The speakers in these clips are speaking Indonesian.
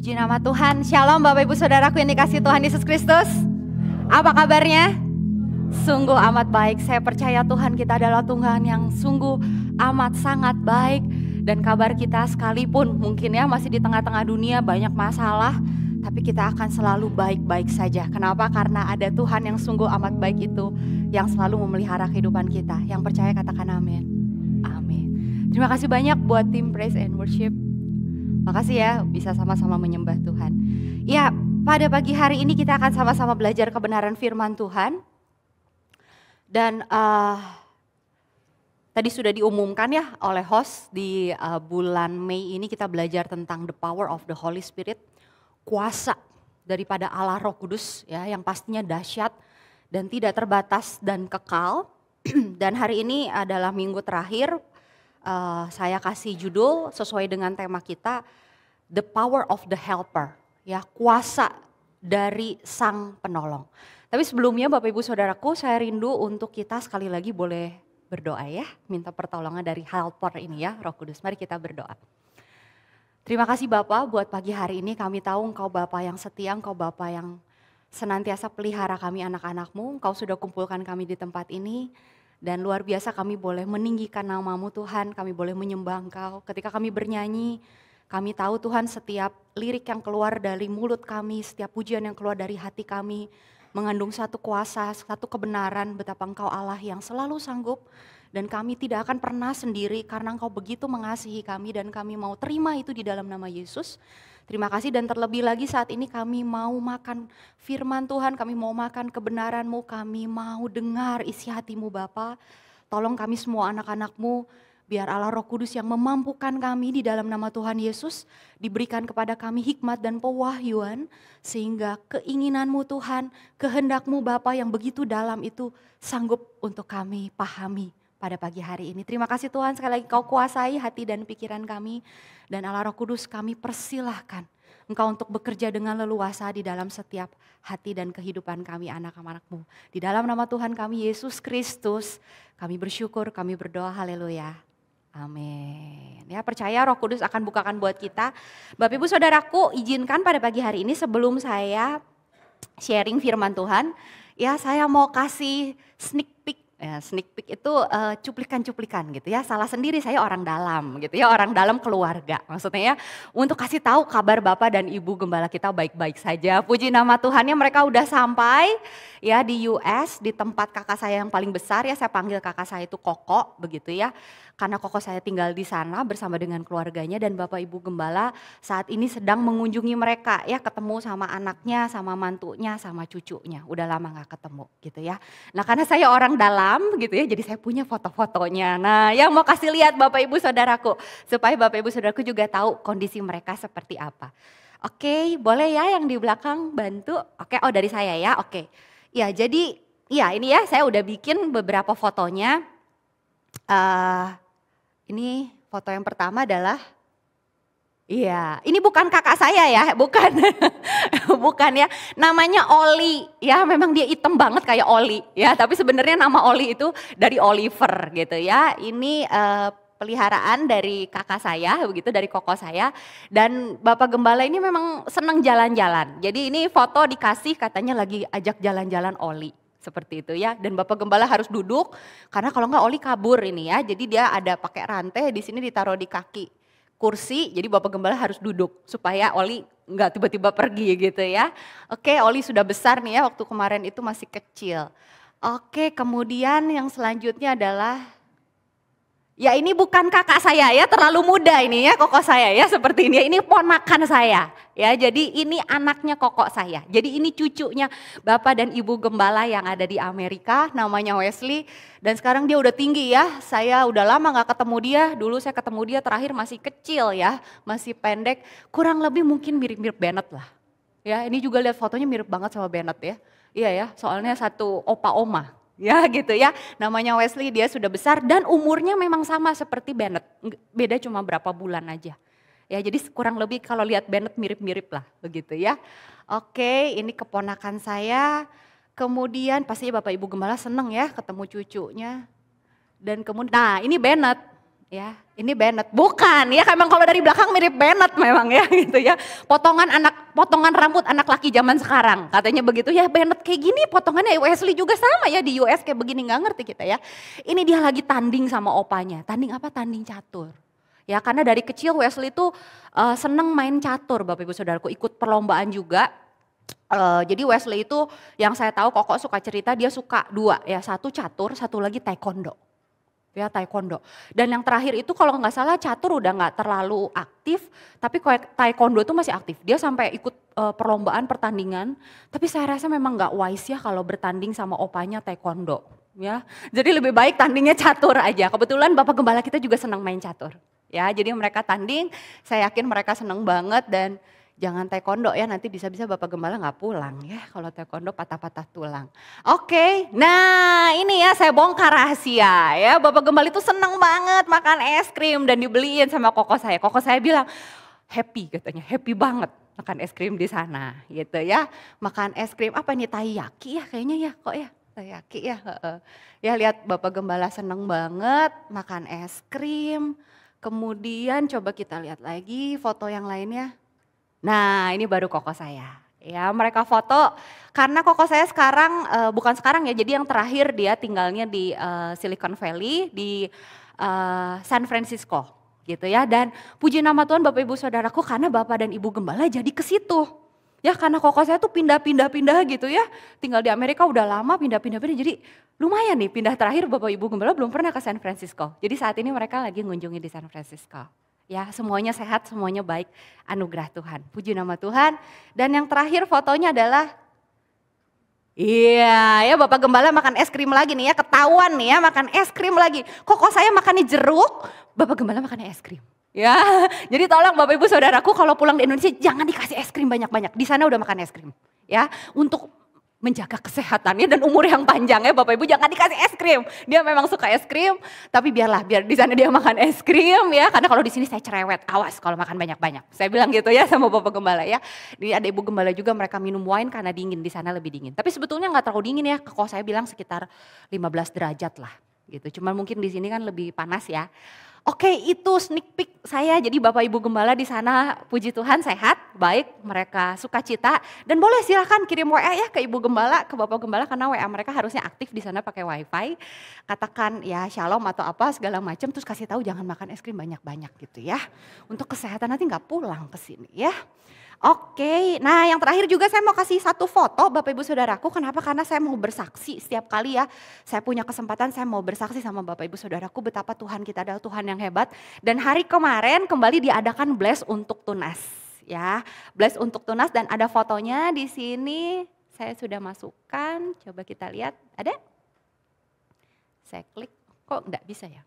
Puji nama Tuhan. Shalom Bapak Ibu Saudaraku yang dikasihi Tuhan Yesus Kristus. Apa kabarnya? Sungguh amat baik. Saya percaya Tuhan kita adalah Tuhan yang sungguh amat sangat baik. Dan kabar kita sekalipun mungkin ya masih di tengah-tengah dunia banyak masalah. Tapi kita akan selalu baik-baik saja. Kenapa? Karena ada Tuhan yang sungguh amat baik itu. Yang selalu memelihara kehidupan kita. Yang percaya katakan amin. Amin. Terima kasih banyak buat tim Praise and Worship. Makasih ya bisa sama-sama menyembah Tuhan. Ya, pada pagi hari ini kita akan sama-sama belajar kebenaran firman Tuhan. Dan tadi sudah diumumkan ya oleh host di bulan Mei ini kita belajar tentang the power of the Holy Spirit. Kuasa daripada Allah Roh Kudus ya yang pastinya dahsyat dan tidak terbatas dan kekal. Dan hari ini adalah minggu terakhir. Saya kasih judul sesuai dengan tema kita, The Power of the Helper, ya kuasa dari Sang Penolong. Tapi sebelumnya Bapak Ibu Saudaraku, saya rindu untuk kita sekali lagi boleh berdoa ya, minta pertolongan dari Helper ini ya, Roh Kudus. Mari kita berdoa. Terima kasih Bapak buat pagi hari ini, kami tahu Engkau Bapak yang setia, Engkau Bapak yang senantiasa pelihara kami anak-anak-Mu, Engkau sudah kumpulkan kami di tempat ini. Dan luar biasa kami boleh meninggikan nama-Mu Tuhan, kami boleh menyembah Engkau. Ketika kami bernyanyi, kami tahu Tuhan setiap lirik yang keluar dari mulut kami, setiap pujian yang keluar dari hati kami, mengandung satu kuasa, satu kebenaran betapa Engkau Allah yang selalu sanggup. Dan kami tidak akan pernah sendiri karena Engkau begitu mengasihi kami dan kami mau terima itu di dalam nama Yesus. Terima kasih dan terlebih lagi saat ini kami mau makan firman Tuhan, kami mau makan kebenaran-Mu, kami mau dengar isi hati-Mu Bapa. Tolong kami semua anak-anak-Mu, biar Allah Roh Kudus yang memampukan kami di dalam nama Tuhan Yesus, diberikan kepada kami hikmat dan pewahyuan, sehingga keinginan-Mu Tuhan, kehendak-Mu Bapa yang begitu dalam itu sanggup untuk kami pahami pada pagi hari ini. Terima kasih Tuhan, sekali lagi Kau kuasai hati dan pikiran kami. Dan Allah Roh Kudus kami persilahkan Engkau untuk bekerja dengan leluasa di dalam setiap hati dan kehidupan kami anak-anak-Mu. Di dalam nama Tuhan kami Yesus Kristus, kami bersyukur, kami berdoa, haleluya. Amin. Ya, percaya Roh Kudus akan bukakan buat kita. Bapak Ibu Saudaraku, izinkan pada pagi hari ini sebelum saya sharing firman Tuhan, ya saya mau kasih sneak peek. Ya, sneak peek itu cuplikan-cuplikan gitu ya. Salah sendiri saya orang dalam gitu ya, orang dalam keluarga. Maksudnya ya untuk kasih tahu kabar Bapak dan Ibu Gembala kita baik-baik saja. Puji nama Tuhannya mereka udah sampai ya di US, di tempat kakak saya yang paling besar ya. Saya panggil kakak saya itu Koko begitu ya. Karena Koko saya tinggal di sana bersama dengan keluarganya dan Bapak Ibu Gembala saat ini sedang mengunjungi mereka ya, ketemu sama anaknya, sama mantunya, sama cucunya. Udah lama gak ketemu gitu ya. Nah karena saya orang dalam gitu ya, jadi saya punya foto-fotonya. Nah yang mau kasih lihat Bapak Ibu Saudaraku, supaya Bapak Ibu Saudaraku juga tahu kondisi mereka seperti apa. Oke, boleh ya yang di belakang bantu? Oke, oh dari saya ya, oke. Ya jadi, ya ini ya saya udah bikin beberapa fotonya. Ini foto yang pertama adalah, iya ini bukan kakak saya ya, bukan, bukan ya. Namanya Oli, ya memang dia hitam banget kayak Oli ya. Tapi sebenarnya nama Oli itu dari Oliver gitu ya. Ini peliharaan dari kakak saya, begitu dari koko saya. Dan Bapak Gembala ini memang senang jalan-jalan. Jadi ini foto dikasih katanya lagi ajak jalan-jalan Oli. Seperti itu ya, dan Bapak Gembala harus duduk karena kalau enggak Oli kabur ini ya. Jadi dia ada pakai rantai di sini ditaruh di kaki kursi, jadi Bapak Gembala harus duduk supaya Oli enggak tiba-tiba pergi gitu ya. Oke, Oli sudah besar nih ya, waktu kemarin itu masih kecil. Oke, kemudian yang selanjutnya adalah, ya ini bukan kakak saya ya, terlalu muda ini ya koko saya ya seperti ini. Ini ponakan saya ya, jadi ini anaknya koko saya. Jadi ini cucunya Bapak dan Ibu Gembala yang ada di Amerika, namanya Wesley. Dan sekarang dia udah tinggi ya, saya udah lama gak ketemu dia. Dulu saya ketemu dia terakhir masih kecil ya, masih pendek. Kurang lebih mungkin mirip-mirip Bennett lah. Ya ini juga lihat fotonya mirip banget sama Bennett ya. Iya ya, soalnya satu opa-oma. Ya gitu ya, namanya Wesley, dia sudah besar dan umurnya memang sama seperti Bennett, beda cuma berapa bulan aja. Ya jadi kurang lebih kalau lihat Bennett mirip-mirip lah begitu ya. Oke, ini keponakan saya, kemudian pastinya Bapak Ibu Gembala seneng ya ketemu cucunya. Dan kemudian, nah ini Bennett, Ya, ini Bennett. Bukan, ya memang kalau dari belakang mirip Bennett memang ya gitu ya. Potongan rambut anak laki zaman sekarang. Katanya begitu ya, Bennett kayak gini potongannya. Wesley juga sama ya di US kayak begini, nggak ngerti kita ya. Ini dia lagi tanding sama opanya. Tanding apa? Tanding catur. Ya, karena dari kecil Wesley itu seneng main catur, Bapak Ibu Saudaraku, ikut perlombaan juga. Jadi Wesley itu yang saya tahu Koko suka cerita, dia suka dua ya, satu catur, satu lagi taekwondo. Ya, taekwondo. Dan yang terakhir itu kalau nggak salah catur udah nggak terlalu aktif, tapi taekwondo itu masih aktif. Dia sampai ikut perlombaan pertandingan, tapi saya rasa memang nggak wise ya kalau bertanding sama opanya taekwondo. Ya, jadi lebih baik tandingnya catur aja. Kebetulan Bapak Gembala kita juga senang main catur. Ya, jadi mereka tanding, saya yakin mereka senang banget dan jangan taekwondo ya, nanti bisa-bisa Bapak Gembala nggak pulang ya kalau taekwondo patah-patah tulang. Oke, nah ini ya saya bongkar rahasia ya. Bapak Gembala itu seneng banget makan es krim dan dibeliin sama koko saya. Koko saya bilang happy katanya, happy banget makan es krim di sana gitu ya. Makan es krim apa nih, taiyaki ya kayaknya ya kok ya. Taiyaki ya. Ya lihat Bapak Gembala seneng banget makan es krim. Kemudian coba kita lihat lagi foto yang lainnya. Nah ini baru koko saya. Ya mereka foto karena koko saya sekarang, bukan sekarang ya, jadi yang terakhir dia tinggalnya di Silicon Valley di San Francisco gitu ya. Dan puji nama Tuhan Bapak Ibu Saudaraku karena Bapak dan Ibu Gembala jadi ke situ. Ya karena koko saya tuh pindah-pindah gitu ya, tinggal di Amerika udah lama pindah-pindah jadi lumayan nih pindah terakhir Bapak Ibu Gembala belum pernah ke San Francisco. Jadi saat ini mereka lagi ngunjungi di San Francisco. Ya semuanya sehat, semuanya baik, anugerah Tuhan. Puji nama Tuhan. Dan yang terakhir fotonya adalah, iya ya Bapak Gembala makan es krim lagi nih ya, ketahuan nih ya makan es krim lagi. Koko saya makannya jeruk, Bapak Gembala makannya es krim. Ya, jadi tolong Bapak Ibu Saudaraku kalau pulang di Indonesia jangan dikasih es krim banyak-banyak. Di sana udah makan es krim. Ya, untuk menjaga kesehatannya dan umur yang panjang ya Bapak Ibu, jangan dikasih es krim. Dia memang suka es krim, tapi biar di sana dia makan es krim ya. Karena kalau di sini saya cerewet, awas kalau makan banyak-banyak. Saya bilang gitu ya sama Bapak Gembala ya. Jadi ada Ibu Gembala juga mereka minum wine karena dingin, di sana lebih dingin. Tapi sebetulnya nggak terlalu dingin ya, kalau saya bilang sekitar 15 derajat lah gitu. Cuman mungkin di sini kan lebih panas ya. Oke, itu sneak peek saya. Jadi Bapak Ibu Gembala di sana puji Tuhan sehat, baik, mereka sukacita dan boleh silahkan kirim WA ya ke Ibu Gembala, ke Bapak Gembala karena WA mereka harusnya aktif di sana pakai WiFi. Katakan ya shalom atau apa segala macam, terus kasih tahu jangan makan es krim banyak-banyak gitu ya. Untuk kesehatan nanti nggak pulang ke sini ya. Oke, nah yang terakhir juga saya mau kasih satu foto Bapak Ibu Saudaraku. Kenapa? Karena saya mau bersaksi setiap kali ya. Saya punya kesempatan saya mau bersaksi sama Bapak Ibu Saudaraku betapa Tuhan kita adalah Tuhan yang hebat. Dan hari kemarin kembali diadakan Bless untuk Tunas. Ya, Bless untuk Tunas dan ada fotonya di sini. Saya sudah masukkan, coba kita lihat. Ada? Saya klik, kok enggak bisa ya?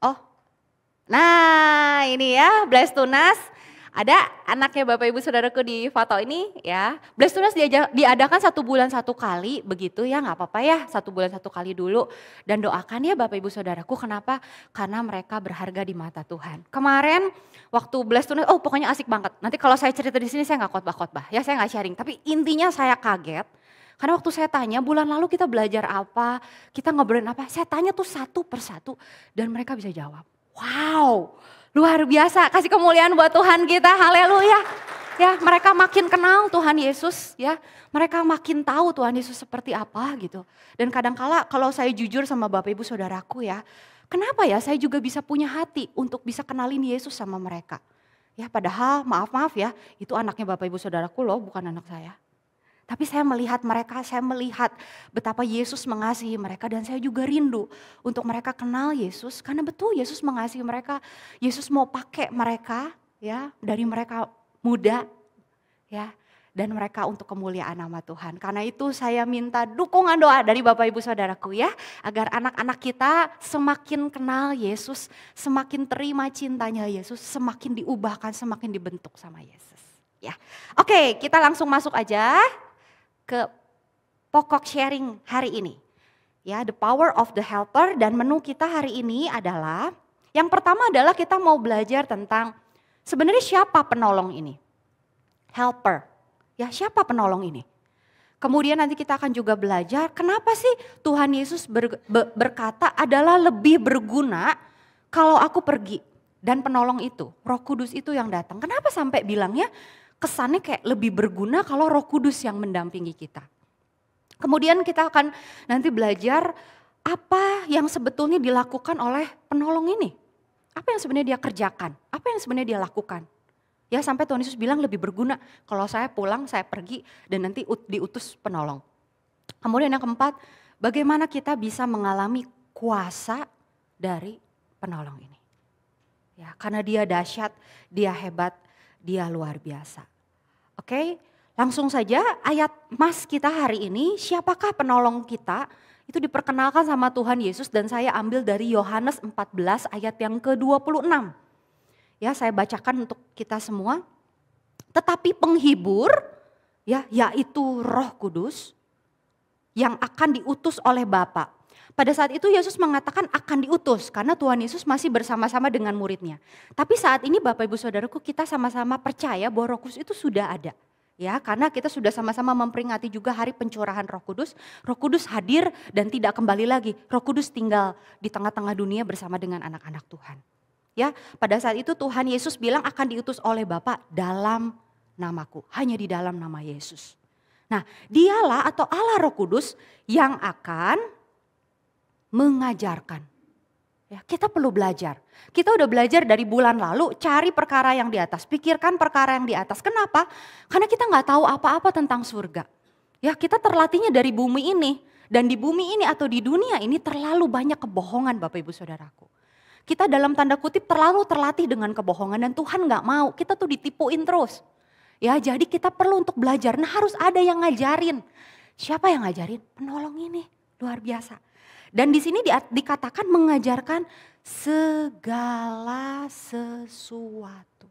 Oh, nah ini ya Bless Tunas. Ada anaknya Bapak Ibu Saudaraku di foto ini ya. Bless Tunas diadakan 1 bulan 1 kali begitu ya, nggak apa-apa ya 1 bulan 1 kali dulu. Dan doakan ya Bapak Ibu Saudaraku, kenapa? Karena mereka berharga di mata Tuhan. Kemarin waktu Bless Tunas, oh pokoknya asik banget. Nanti kalau saya cerita di sini saya nggak khotbah-khotbah ya, saya nggak sharing. Tapi intinya saya kaget. Karena waktu saya tanya bulan lalu kita belajar apa, kita ngobrolin apa, saya tanya tuh satu persatu dan mereka bisa jawab. Wow, luar biasa, kasih kemuliaan buat Tuhan kita, haleluya. Ya, mereka makin kenal Tuhan Yesus ya, mereka makin tahu Tuhan Yesus seperti apa gitu. Dan kadangkala kalau saya jujur sama Bapak Ibu Saudaraku ya, kenapa ya saya juga bisa punya hati untuk bisa kenalin Yesus sama mereka. Ya padahal maaf ya, itu anaknya Bapak Ibu Saudaraku loh, bukan anak saya. Tapi saya melihat mereka, saya melihat betapa Yesus mengasihi mereka dan saya juga rindu untuk mereka kenal Yesus. Karena betul Yesus mengasihi mereka, Yesus mau pakai mereka ya dari mereka muda ya. Dan mereka untuk kemuliaan nama Tuhan. Karena itu saya minta dukungan doa dari Bapak Ibu Saudaraku ya. Agar anak-anak kita semakin kenal Yesus, semakin terima cintanya Yesus, semakin diubahkan, semakin dibentuk sama Yesus. Ya, oke kita langsung masuk aja ke pokok sharing hari ini. Ya, the power of the helper, dan menu kita hari ini adalah yang pertama adalah kita mau belajar tentang sebenarnya siapa penolong ini? Helper. Ya, siapa penolong ini? Kemudian nanti kita akan juga belajar kenapa sih Tuhan Yesus berkata adalah lebih berguna kalau aku pergi. Dan penolong itu, Roh Kudus itu yang datang. Kenapa sampai bilangnya kesannya kayak lebih berguna kalau Roh Kudus yang mendampingi kita. Kemudian kita akan nanti belajar apa yang sebetulnya dilakukan oleh penolong ini. Apa yang sebenarnya dia kerjakan, apa yang sebenarnya dia lakukan. Ya sampai Tuhan Yesus bilang lebih berguna kalau saya pulang, saya pergi dan nanti diutus penolong. Kemudian yang keempat, bagaimana kita bisa mengalami kuasa dari penolong ini. Ya, karena dia dahsyat, dia hebat, dia luar biasa. Oke, langsung saja ayat mas kita hari ini, siapakah penolong kita? Itu diperkenalkan sama Tuhan Yesus dan saya ambil dari Yohanes 14 ayat yang ke-26. Ya, saya bacakan untuk kita semua. Tetapi penghibur, ya, yaitu Roh Kudus yang akan diutus oleh Bapa. Pada saat itu Yesus mengatakan akan diutus karena Tuhan Yesus masih bersama-sama dengan muridnya. Tapi saat ini Bapak Ibu Saudaraku, kita sama-sama percaya bahwa Roh Kudus itu sudah ada. Ya, karena kita sudah sama-sama memperingati juga hari pencurahan Roh Kudus. Roh Kudus hadir dan tidak kembali lagi. Roh Kudus tinggal di tengah-tengah dunia bersama dengan anak-anak Tuhan. Ya, pada saat itu Tuhan Yesus bilang akan diutus oleh Bapa dalam namaku, hanya di dalam nama Yesus. Nah, dialah atau Allah Roh Kudus yang akan mengajarkan. Ya, kita perlu belajar. Kita udah belajar dari bulan lalu, cari perkara yang di atas, pikirkan perkara yang di atas. Kenapa? Karena kita nggak tahu apa-apa tentang surga. Ya, kita terlatihnya dari bumi ini, dan di bumi ini atau di dunia ini terlalu banyak kebohongan Bapak Ibu Saudaraku. Kita dalam tanda kutip terlalu terlatih dengan kebohongan dan Tuhan gak mau, kita tuh ditipuin terus. Ya, jadi kita perlu untuk belajar, nah harus ada yang ngajarin. Siapa yang ngajarin? Penolong ini, luar biasa. Dan di sini dikatakan mengajarkan segala sesuatu.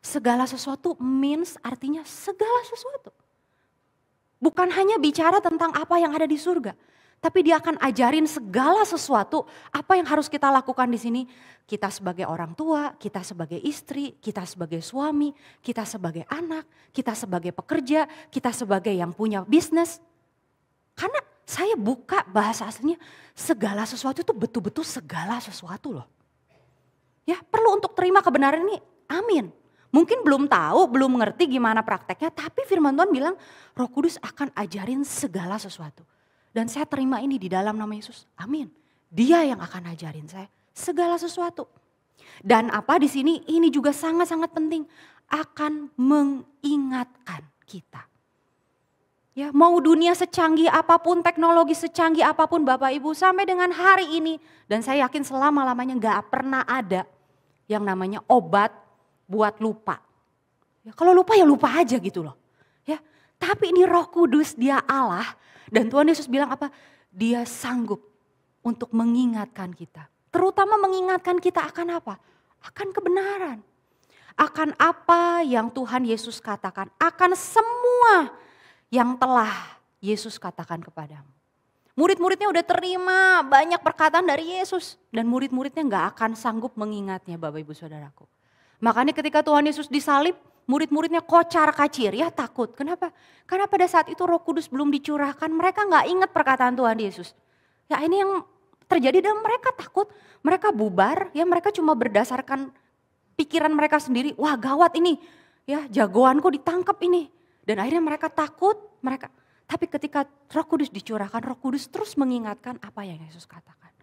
Segala sesuatu means artinya segala sesuatu. Bukan hanya bicara tentang apa yang ada di surga. Tapi dia akan ajarin segala sesuatu apa yang harus kita lakukan di sini. Kita sebagai orang tua, kita sebagai istri, kita sebagai suami, kita sebagai anak, kita sebagai pekerja, kita sebagai yang punya bisnis. Karena saya buka bahasa aslinya segala sesuatu itu betul-betul segala sesuatu loh. Ya, perlu untuk terima kebenaran ini, amin. Mungkin belum tahu, belum ngerti gimana prakteknya, tapi firman Tuhan bilang Roh Kudus akan ajarin segala sesuatu. Dan saya terima ini di dalam nama Yesus. Amin. Dia yang akan ajarin saya segala sesuatu. Dan apa di sini ini juga sangat-sangat penting. Akan mengingatkan kita. Ya, mau dunia secanggih apapun, teknologi secanggih apapun Bapak Ibu. Sampai dengan hari ini. Dan saya yakin selama-lamanya gak pernah ada yang namanya obat buat lupa. Ya, kalau lupa ya lupa aja gitu loh. Ya, tapi ini Roh Kudus, dia Allah. Dan Tuhan Yesus bilang apa? Dia sanggup untuk mengingatkan kita. Terutama mengingatkan kita akan apa? Akan kebenaran. Akan apa yang Tuhan Yesus katakan. Akan semua yang telah Yesus katakan kepadamu. Murid-muridnya udah terima banyak perkataan dari Yesus. Dan murid-muridnya gak akan sanggup mengingatnya Bapak Ibu Saudaraku. Makanya ketika Tuhan Yesus disalib, murid-muridnya kocar kacir, ya takut. Kenapa? Karena pada saat itu Roh Kudus belum dicurahkan, mereka gak ingat perkataan Tuhan Yesus. Ya ini yang terjadi dan mereka takut, mereka bubar, ya mereka cuma berdasarkan pikiran mereka sendiri. Wah gawat ini, ya jagoanku ditangkap ini. Dan akhirnya mereka takut, tapi ketika Roh Kudus dicurahkan, Roh Kudus terus mengingatkan apa yang Yesus katakan.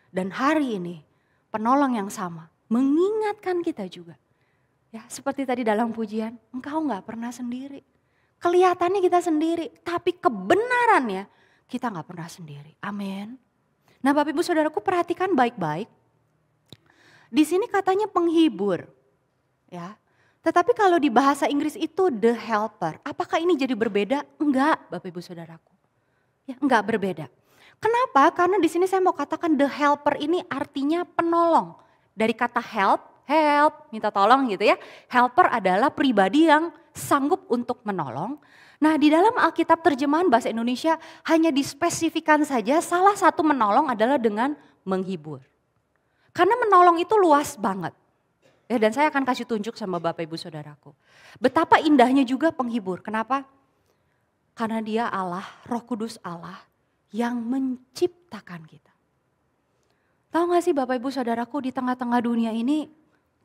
Dan hari ini penolong yang sama mengingatkan kita juga. Ya, seperti tadi dalam pujian, engkau gak pernah sendiri. Kelihatannya kita sendiri, tapi kebenarannya kita gak pernah sendiri. Amin. Nah Bapak Ibu Saudaraku perhatikan baik-baik. Di sini katanya penghibur. Ya, tetapi kalau di bahasa Inggris itu the helper. Apakah ini jadi berbeda? Enggak Bapak Ibu Saudaraku. Ya, enggak berbeda. Kenapa? Karena di sini saya mau katakan the helper ini artinya penolong. Dari kata help, minta tolong gitu ya. Helper adalah pribadi yang sanggup untuk menolong. Nah di dalam Alkitab terjemahan bahasa Indonesia hanya dispesifikan saja salah satu menolong adalah dengan menghibur. Karena menolong itu luas banget. Ya, dan saya akan kasih tunjuk sama Bapak Ibu Saudaraku. Betapa indahnya juga penghibur. Kenapa? Karena dia Allah, Roh Kudus Allah yang menciptakan kita. Tahu gak sih Bapak Ibu Saudaraku, di tengah-tengah dunia ini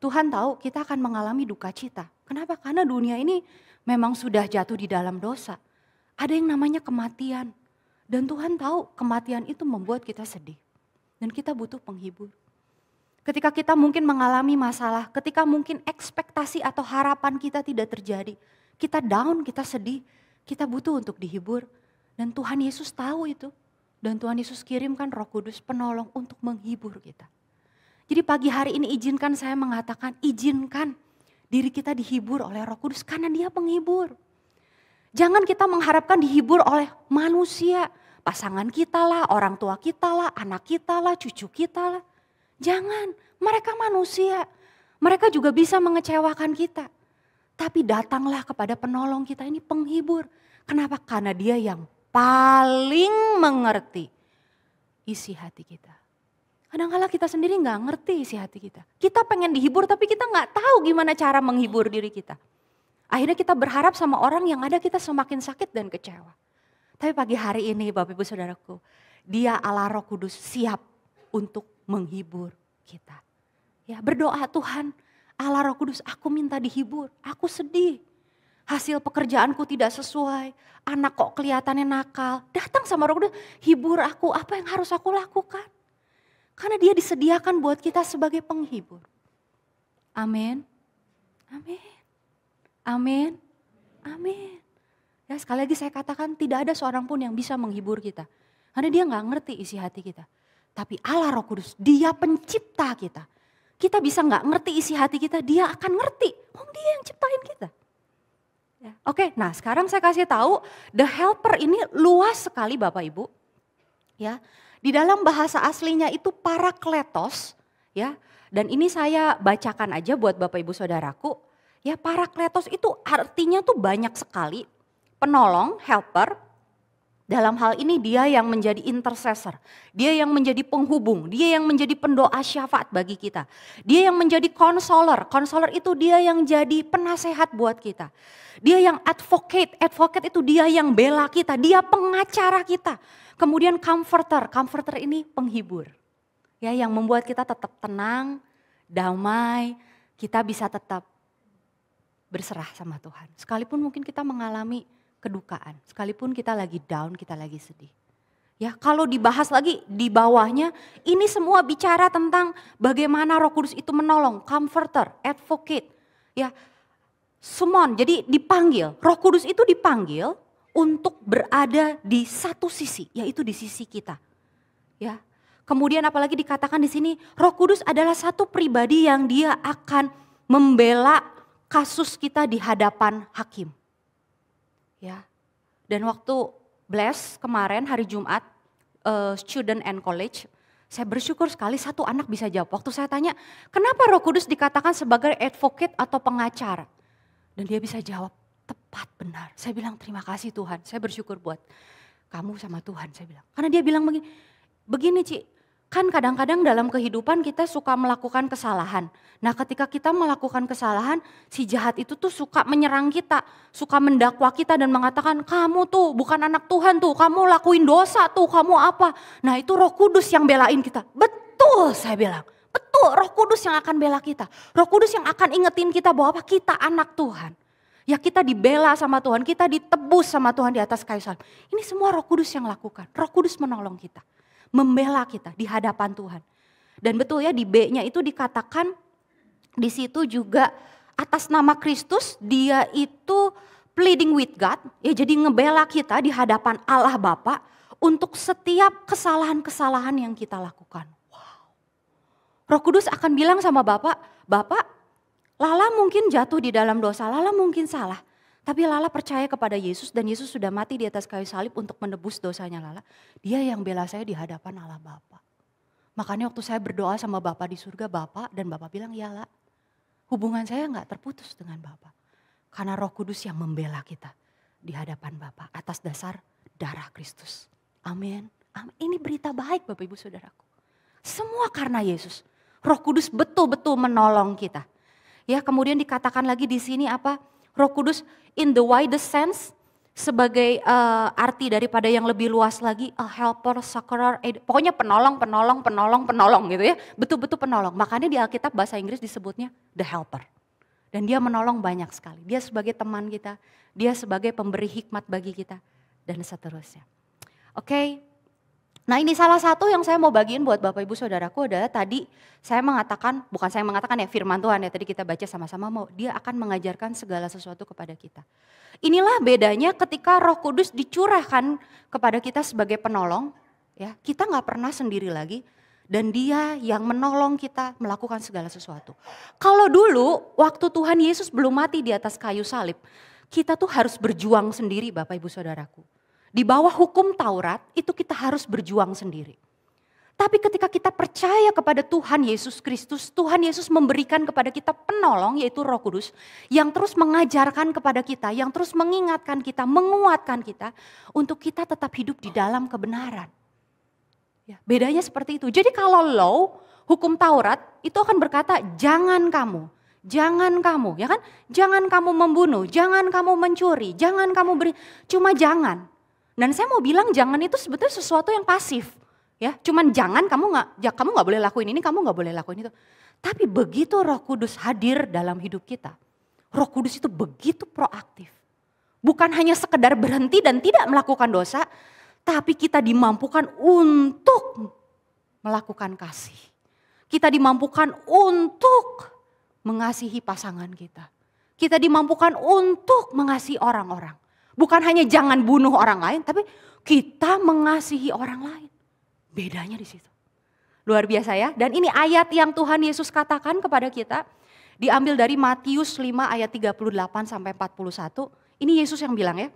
Tuhan tahu kita akan mengalami duka cita. Kenapa? Karena dunia ini memang sudah jatuh di dalam dosa. Ada yang namanya kematian. Dan Tuhan tahu kematian itu membuat kita sedih. Dan kita butuh penghibur. Ketika kita mungkin mengalami masalah, ketika mungkin ekspektasi atau harapan kita tidak terjadi. Kita down, kita sedih, kita butuh untuk dihibur. Dan Tuhan Yesus tahu itu. Dan Tuhan Yesus kirimkan Roh Kudus penolong untuk menghibur kita. Jadi pagi hari ini izinkan saya mengatakan, izinkan diri kita dihibur oleh Roh Kudus karena Dia penghibur. Jangan kita mengharapkan dihibur oleh manusia, pasangan kita lah, orang tua kita lah, anak kita lah, cucu kita lah. Jangan, mereka manusia. Mereka juga bisa mengecewakan kita. Tapi datanglah kepada penolong kita ini penghibur. Kenapa? Karena Dia yang paling mengerti isi hati kita. Kadang-kala kita sendiri gak ngerti isi hati kita. Kita pengen dihibur tapi kita gak tahu gimana cara menghibur diri kita. Akhirnya kita berharap sama orang yang ada kita semakin sakit dan kecewa. Tapi pagi hari ini Bapak Ibu Saudaraku, Dia Allah Roh Kudus siap untuk menghibur kita. Ya, berdoa, Tuhan Allah Roh Kudus, aku minta dihibur, aku sedih. Hasil pekerjaanku tidak sesuai, anak kok kelihatannya nakal. Datang sama Roh Kudus, hibur aku, apa yang harus aku lakukan? Karena Dia disediakan buat kita sebagai penghibur. Amin. Amin. Amin. Amin. Ya, sekali lagi saya katakan tidak ada seorang pun yang bisa menghibur kita. Karena Dia gak ngerti isi hati kita. Tapi Allah Roh Kudus, Dia pencipta kita. Kita bisa gak ngerti isi hati kita, Dia akan ngerti. Dia yang ciptain kita. Ya, oke, nah sekarang saya kasih tahu the helper ini luas sekali Bapak Ibu. Ya, di dalam bahasa aslinya itu parakletos, ya. Dan ini saya bacakan aja buat Bapak Ibu Saudaraku. Ya, parakletos itu artinya tuh banyak sekali. Penolong, helper. Dalam hal ini Dia yang menjadi intercessor, Dia yang menjadi penghubung, Dia yang menjadi pendoa syafaat bagi kita. Dia yang menjadi konselor, konselor itu Dia yang jadi penasehat buat kita. Dia yang advocate, advocate itu Dia yang bela kita, Dia pengacara kita. Kemudian comforter, comforter ini penghibur. Ya, yang membuat kita tetap tenang, damai, kita bisa tetap berserah sama Tuhan. Sekalipun mungkin kita mengalami kedukaan, sekalipun kita lagi down, kita lagi sedih. Ya, kalau dibahas lagi di bawahnya, ini semua bicara tentang bagaimana Roh Kudus itu menolong, comforter, advocate. Ya, summon, jadi dipanggil. Roh Kudus itu dipanggil untuk berada di satu sisi, yaitu di sisi kita. Ya. Kemudian apalagi dikatakan di sini, Roh Kudus adalah satu pribadi yang Dia akan membela kasus kita di hadapan hakim. Ya, dan waktu bless kemarin hari Jumat, student and college, saya bersyukur sekali satu anak bisa jawab. Waktu saya tanya, kenapa Roh Kudus dikatakan sebagai advocate atau pengacara? Dan dia bisa jawab, tepat benar. Saya bilang terima kasih Tuhan, saya bersyukur buat kamu sama Tuhan, saya bilang. Karena dia bilang begini Ci, kan kadang-kadang dalam kehidupan kita suka melakukan kesalahan. Nah, ketika kita melakukan kesalahan, si jahat itu tuh suka menyerang kita, suka mendakwa kita dan mengatakan, kamu tuh bukan anak Tuhan tuh, kamu lakuin dosa tuh, kamu apa. Nah, itu Roh Kudus yang belain kita. Betul, saya bilang. Betul, Roh Kudus yang akan bela kita. Roh Kudus yang akan ingetin kita bahwa kita anak Tuhan. Ya, kita dibela sama Tuhan, kita ditebus sama Tuhan di atas kayu salib. Ini semua Roh Kudus yang lakukan. Roh Kudus menolong kita. Membela kita di hadapan Tuhan. Dan betul ya, di B-nya itu dikatakan di situ juga atas nama Kristus Dia itu pleading with God, ya, jadi ngebela kita di hadapan Allah Bapa untuk setiap kesalahan-kesalahan yang kita lakukan. Wow. Roh Kudus akan bilang sama Bapak, Bapak, Lala mungkin jatuh di dalam dosa, Lala mungkin salah. Tapi Lala percaya kepada Yesus dan Yesus sudah mati di atas kayu salib untuk menebus dosanya Lala. Dia yang bela saya di hadapan Allah Bapa. Makanya waktu saya berdoa sama Bapa di surga, Bapa dan Bapa bilang, ya lah, hubungan saya gak terputus dengan Bapa. Karena Roh Kudus yang membela kita di hadapan Bapa atas dasar darah Kristus. Amin. Amin. Ini berita baik Bapak Ibu Saudaraku. Semua karena Yesus. Roh Kudus betul-betul menolong kita. Ya, kemudian dikatakan lagi di sini apa? Roh Kudus in the widest sense sebagai arti daripada yang lebih luas lagi, a helper, succorer, pokoknya penolong gitu ya. Betul-betul penolong. Makanya di Alkitab bahasa Inggris disebutnya the helper. Dan dia menolong banyak sekali. Dia sebagai teman kita, dia sebagai pemberi hikmat bagi kita, dan seterusnya. Oke. Nah ini salah satu yang saya mau bagiin buat Bapak Ibu Saudaraku adalah tadi saya mengatakan, bukan saya mengatakan ya, firman Tuhan ya, tadi kita baca sama-sama, dia akan mengajarkan segala sesuatu kepada kita. Inilah bedanya ketika Roh Kudus dicurahkan kepada kita sebagai penolong, ya, kita gak pernah sendiri lagi dan dia yang menolong kita melakukan segala sesuatu. Kalau dulu waktu Tuhan Yesus belum mati di atas kayu salib, kita tuh harus berjuang sendiri Bapak Ibu Saudaraku. Di bawah hukum Taurat itu kita harus berjuang sendiri. Tapi ketika kita percaya kepada Tuhan Yesus Kristus, Tuhan Yesus memberikan kepada kita penolong yaitu Roh Kudus yang terus mengajarkan kepada kita, yang terus mengingatkan kita, menguatkan kita untuk kita tetap hidup di dalam kebenaran. Ya, bedanya seperti itu. Jadi kalau law, hukum Taurat itu akan berkata jangan kamu, ya kan? Jangan kamu membunuh, jangan kamu mencuri, jangan kamu beri, cuma jangan. Dan saya mau bilang jangan itu sebetulnya sesuatu yang pasif. Ya, cuman jangan kamu nggak boleh lakuin ini, kamu nggak boleh lakuin itu. Tapi begitu Roh Kudus hadir dalam hidup kita, Roh Kudus itu begitu proaktif. Bukan hanya sekedar berhenti dan tidak melakukan dosa, tapi kita dimampukan untuk melakukan kasih. Kita dimampukan untuk mengasihi pasangan kita. Kita dimampukan untuk mengasihi orang-orang. Bukan hanya jangan bunuh orang lain, tapi kita mengasihi orang lain. Bedanya di situ. Luar biasa ya. Dan ini ayat yang Tuhan Yesus katakan kepada kita. Diambil dari Matius 5 ayat 38 sampai 41. Ini Yesus yang bilang ya.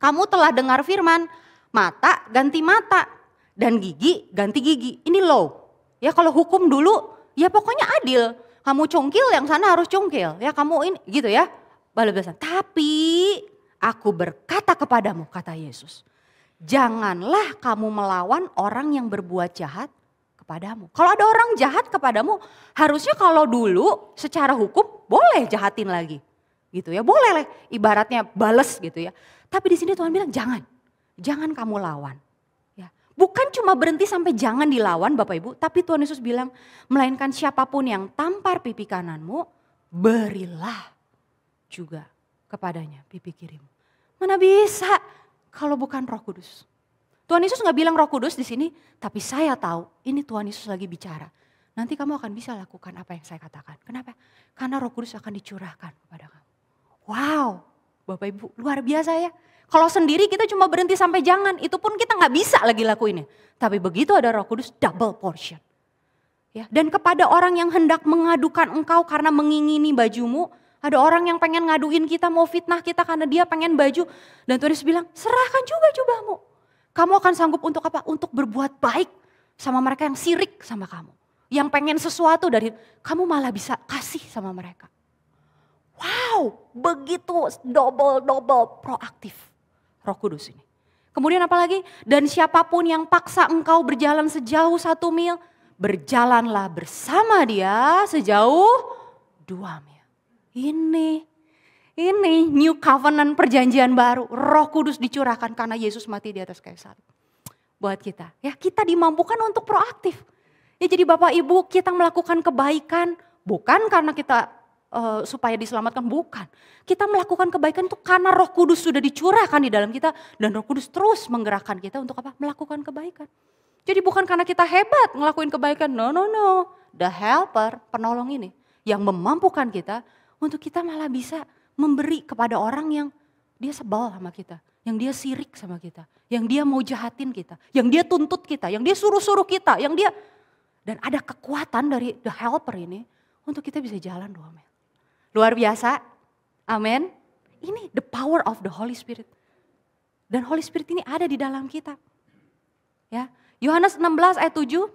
Kamu telah dengar firman, mata ganti mata. Dan gigi ganti gigi. Ini law. Ya kalau hukum dulu, ya pokoknya adil. Kamu congkil, yang sana harus congkil. Ya kamu ini gitu ya. Balasan. Tapi aku berkata kepadamu, kata Yesus, janganlah kamu melawan orang yang berbuat jahat kepadamu. Kalau ada orang jahat kepadamu, harusnya kalau dulu secara hukum boleh jahatin lagi. Gitu ya, boleh lah ibaratnya bales gitu ya. Tapi di sini Tuhan bilang jangan kamu lawan. Ya, bukan cuma berhenti sampai jangan dilawan Bapak Ibu, tapi Tuhan Yesus bilang melainkan siapapun yang tampar pipi kananmu, berilah juga kepadanya pipi kirimu. Mana bisa kalau bukan Roh Kudus. Tuhan Yesus gak bilang Roh Kudus di sini, tapi saya tahu ini Tuhan Yesus lagi bicara. Nanti kamu akan bisa lakukan apa yang saya katakan. Kenapa? Karena Roh Kudus akan dicurahkan kepada kamu. Wow, Bapak Ibu luar biasa ya. Kalau sendiri kita cuma berhenti sampai jangan, itu pun kita gak bisa lagi lakuinnya. Tapi begitu ada Roh Kudus, double portion. Ya, dan kepada orang yang hendak mengadukan engkau karena mengingini bajumu, ada orang yang pengen ngaduin kita, mau fitnah kita karena dia pengen baju. Dan Tuhan Yesus bilang, serahkan juga jubahmu. Kamu akan sanggup untuk apa? Untuk berbuat baik sama mereka yang sirik sama kamu. Yang pengen sesuatu dari kamu malah bisa kasih sama mereka. Wow, begitu double proaktif Roh Kudus ini. Kemudian apa lagi? Dan siapapun yang paksa engkau berjalan sejauh 1 mil, berjalanlah bersama dia sejauh 2 mil. Ini new covenant perjanjian baru. Roh Kudus dicurahkan karena Yesus mati di atas kayu salib. Buat kita, ya kita dimampukan untuk proaktif. Ya jadi Bapak Ibu kita melakukan kebaikan bukan karena kita supaya diselamatkan, bukan. Kita melakukan kebaikan itu karena Roh Kudus sudah dicurahkan di dalam kita dan Roh Kudus terus menggerakkan kita untuk apa? Melakukan kebaikan. Jadi bukan karena kita hebat ngelakuin kebaikan, no. The helper, penolong ini yang memampukan kita untuk kita malah bisa memberi kepada orang yang dia sebel sama kita, yang dia sirik sama kita, yang dia mau jahatin kita, yang dia tuntut kita, yang dia suruh-suruh kita, dan ada kekuatan dari the helper ini untuk kita bisa jalan 2 mil. Luar biasa, amin. Ini the power of the Holy Spirit. Dan Holy Spirit ini ada di dalam kita. Ya, Yohanes 16 ayat 7.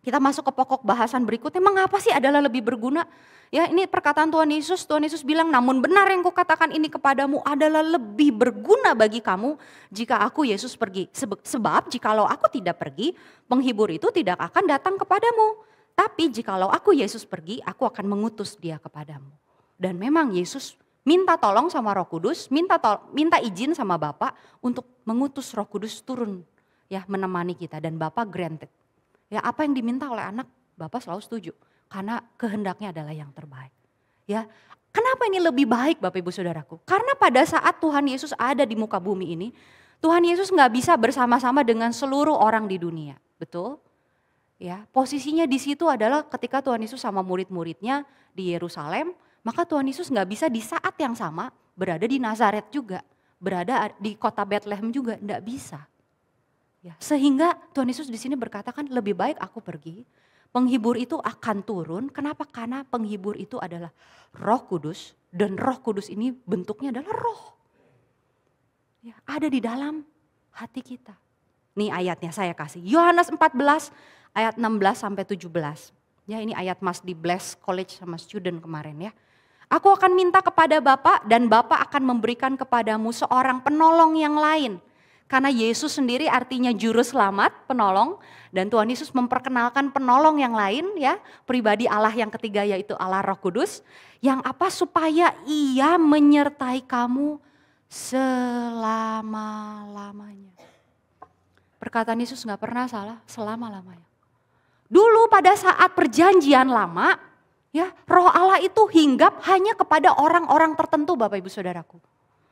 Kita masuk ke pokok bahasan berikutnya, mengapa sih adalah lebih berguna? Ya ini perkataan Tuhan Yesus bilang, namun benar yang kukatakan ini kepadamu adalah lebih berguna bagi kamu jika aku Yesus pergi. Sebab jikalau aku tidak pergi, penghibur itu tidak akan datang kepadamu. Tapi jikalau aku Yesus pergi, aku akan mengutus dia kepadamu. Dan memang Yesus minta tolong sama Roh Kudus, minta izin sama Bapa untuk mengutus Roh Kudus turun ya menemani kita, dan Bapa granted. Ya, apa yang diminta oleh anak, Bapa selalu setuju karena kehendaknya adalah yang terbaik. Ya, kenapa ini lebih baik Bapak Ibu Saudaraku? Karena pada saat Tuhan Yesus ada di muka bumi ini, Tuhan Yesus nggak bisa bersama-sama dengan seluruh orang di dunia, betul? Ya, posisinya di situ adalah ketika Tuhan Yesus sama murid-muridnya di Yerusalem, maka Tuhan Yesus nggak bisa di saat yang sama berada di Nazaret juga, berada di kota Bethlehem juga, nggak bisa. Ya, sehingga Tuhan Yesus di sini berkata kan lebih baik aku pergi, penghibur itu akan turun. Kenapa? Karena penghibur itu adalah Roh Kudus, dan Roh Kudus ini bentuknya adalah roh. Ya, ada di dalam hati kita. Nih ayatnya saya kasih, Yohanes 14 ayat 16 sampai 17. Ya, ini ayat Mas di Bless College sama student kemarin ya. Aku akan minta kepada Bapa dan Bapa akan memberikan kepadamu seorang penolong yang lain. Karena Yesus sendiri artinya juru selamat, penolong. Dan Tuhan Yesus memperkenalkan penolong yang lain ya. Pribadi Allah yang ketiga yaitu Allah Roh Kudus. Yang apa? Supaya ia menyertai kamu selama-lamanya. Perkataan Yesus gak pernah salah, selama-lamanya. Dulu pada saat perjanjian lama, ya, Roh Allah itu hinggap hanya kepada orang-orang tertentu Bapak Ibu Saudaraku.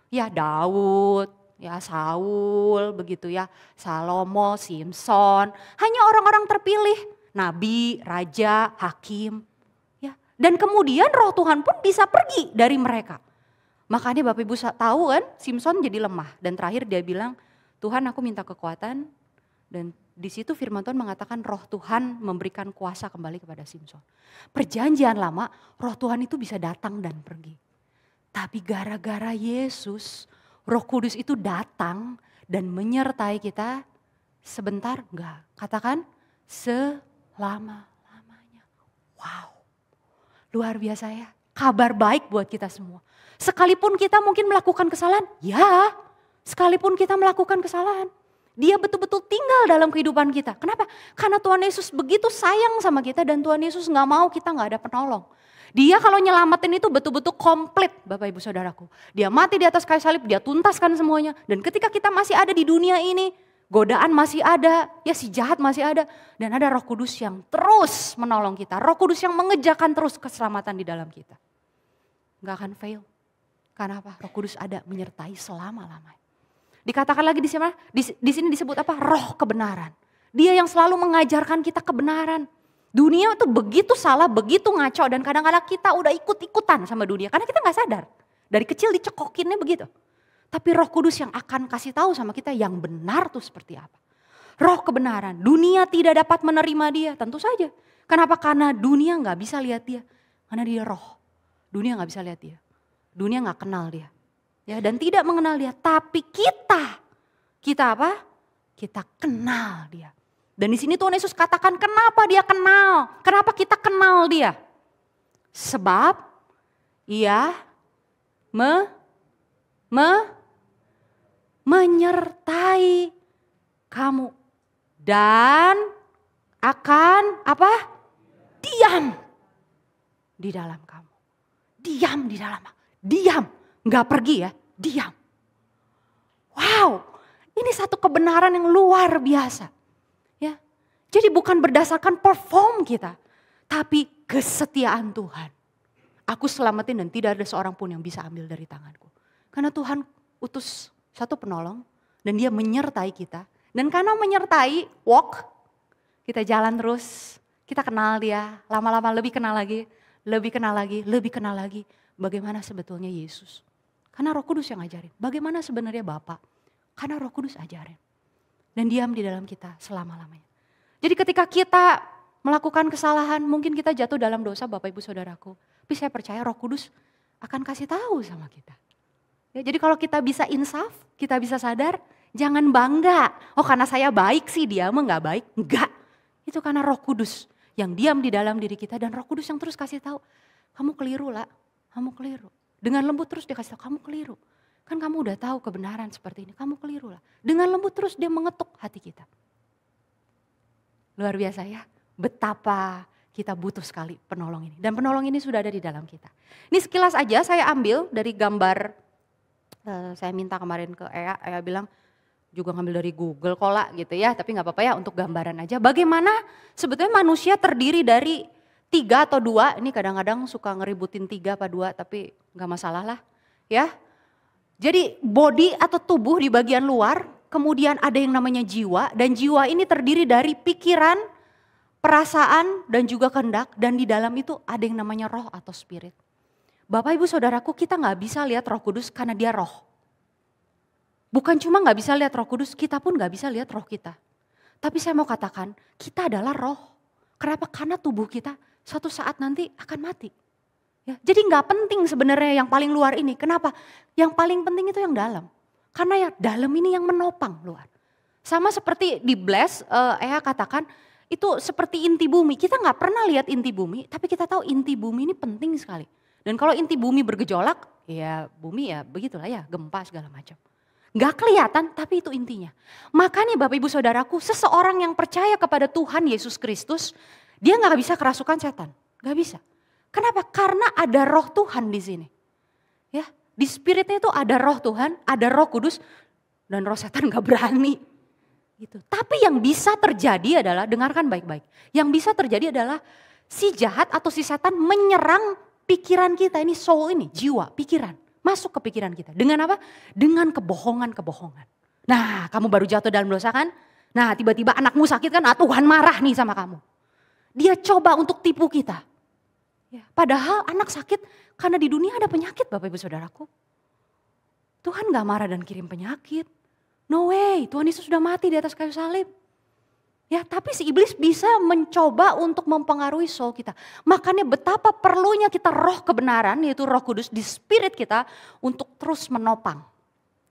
Ya, Daud, ya Saul, begitu ya, Salomo, Simson, hanya orang-orang terpilih, nabi, raja, hakim. Ya, dan kemudian Roh Tuhan pun bisa pergi dari mereka. Makanya Bapak Ibu tahu kan, Simson jadi lemah dan terakhir dia bilang, Tuhan aku minta kekuatan, dan di situ firman Tuhan mengatakan Roh Tuhan memberikan kuasa kembali kepada Simson. Perjanjian lama Roh Tuhan itu bisa datang dan pergi. Tapi gara-gara Yesus, Roh Kudus itu datang dan menyertai kita sebentar, enggak. Katakan selama-lamanya. Wow, luar biasa ya. Kabar baik buat kita semua. Sekalipun kita mungkin melakukan kesalahan, ya sekalipun kita melakukan kesalahan. Dia betul-betul tinggal dalam kehidupan kita. Kenapa? Karena Tuhan Yesus begitu sayang sama kita dan Tuhan Yesus gak mau kita gak ada penolong. Dia kalau nyelamatin itu betul-betul komplit Bapak Ibu Saudaraku. Dia mati di atas kayu salib, dia tuntaskan semuanya. Dan ketika kita masih ada di dunia ini, godaan masih ada, ya si jahat masih ada. Dan ada Roh Kudus yang terus menolong kita. Roh Kudus yang mengerjakan terus keselamatan di dalam kita. Gak akan fail. Karena apa? Roh Kudus ada menyertai selama-lamanya. Dikatakan lagi di sini disebut apa? Roh kebenaran. Dia yang selalu mengajarkan kita kebenaran. Dunia itu begitu salah, begitu ngaco, dan kadang-kadang kita udah ikut-ikutan sama dunia karena kita nggak sadar. Dari kecil dicekokinnya begitu. Tapi Roh Kudus yang akan kasih tahu sama kita yang benar tuh seperti apa. Roh kebenaran. Dunia tidak dapat menerima dia, tentu saja. Kenapa? Karena dunia nggak bisa lihat dia. Karena dia roh. Dunia nggak bisa lihat dia. Dunia nggak kenal dia. Ya, dan tidak mengenal dia, tapi kita apa? Kita kenal dia. Dan di sini Tuhan Yesus katakan kenapa dia kenal, kenapa kita kenal dia? Sebab ia menyertai kamu dan akan apa? Diam di dalam kamu. Diam di dalam, diam. Nggak pergi ya, diam. Wow, ini satu kebenaran yang luar biasa. Ya, jadi bukan berdasarkan perform kita, tapi kesetiaan Tuhan. Aku selamatin dan tidak ada seorang pun yang bisa ambil dari tanganku. Karena Tuhan utus satu penolong dan dia menyertai kita. Dan karena menyertai, walk, kita jalan terus, kita kenal dia, lama-lama lebih kenal lagi, lebih kenal lagi, lebih kenal lagi. Bagaimana sebetulnya Yesus. Karena Roh Kudus yang ngajarin. Bagaimana sebenarnya Bapa? Karena Roh Kudus ajarin. Dan diam di dalam kita selama-lamanya. Jadi ketika kita melakukan kesalahan, mungkin kita jatuh dalam dosa Bapak Ibu Saudaraku. Tapi saya percaya Roh Kudus akan kasih tahu sama kita. Ya, jadi kalau kita bisa insaf, kita bisa sadar, jangan bangga. Oh karena saya baik sih, dia mah gak baik. Enggak, itu karena Roh Kudus yang diam di dalam diri kita. Dan Roh Kudus yang terus kasih tahu, kamu keliru lah, kamu keliru. Dengan lembut terus dia kasih tahu, kamu keliru. Kan kamu udah tahu kebenaran seperti ini, kamu keliru lah. Dengan lembut terus dia mengetuk hati kita. Luar biasa ya, betapa kita butuh sekali penolong ini. Dan penolong ini sudah ada di dalam kita. Ini sekilas aja saya ambil dari gambar, saya minta kemarin ke Ea bilang juga ngambil dari Google kok lah gitu ya. Tapi gak apa-apa ya untuk gambaran aja. Bagaimana sebetulnya manusia terdiri dari 3 atau 2, ini kadang-kadang suka ngeributin 3 apa 2 tapi gak masalah lah ya. Jadi body atau tubuh di bagian luar, kemudian ada yang namanya jiwa, dan jiwa ini terdiri dari pikiran, perasaan, dan juga kehendak, dan di dalam itu ada yang namanya roh atau spirit. Bapak ibu saudaraku, kita gak bisa lihat Roh Kudus karena dia roh. Bukan cuma gak bisa lihat Roh Kudus, kita pun gak bisa lihat roh kita. Tapi saya mau katakan, kita adalah roh. Kenapa? Karena tubuh kita suatu saat nanti akan mati. Ya, jadi gak penting sebenarnya yang paling luar ini. Kenapa? Yang paling penting itu yang dalam. Karena yang dalam ini yang menopang luar. Sama seperti di Bless, Ea katakan itu seperti inti bumi. Kita gak pernah lihat inti bumi, tapi kita tahu inti bumi ini penting sekali. Dan kalau inti bumi bergejolak, ya bumi ya begitulah ya, gempa segala macam. Gak kelihatan, tapi itu intinya. Makanya Bapak Ibu Saudaraku, seseorang yang percaya kepada Tuhan Yesus Kristus, dia gak bisa kerasukan setan. Gak bisa. Kenapa? Karena ada roh Tuhan di sini. Ya, di spiritnya itu ada roh Tuhan, ada Roh Kudus, dan roh setan gak berani. Gitu. Tapi yang bisa terjadi adalah, dengarkan baik-baik. Yang bisa terjadi adalah si jahat atau si setan menyerang pikiran kita, ini soul ini, jiwa, pikiran. Masuk ke pikiran kita. Dengan apa? Dengan kebohongan-kebohongan. Nah, kamu baru jatuh dalam dosa kan? Nah, tiba-tiba anakmu sakit kan? Tuhan marah nih sama kamu. Dia coba untuk tipu kita. Ya, padahal anak sakit karena di dunia ada penyakit Bapak Ibu Saudaraku. Tuhan gak marah dan kirim penyakit. No way, Tuhan Yesus sudah mati di atas kayu salib. Ya, tapi si iblis bisa mencoba untuk mempengaruhi soul kita. Makanya betapa perlunya kita roh kebenaran, yaitu Roh Kudus di spirit kita untuk terus menopang.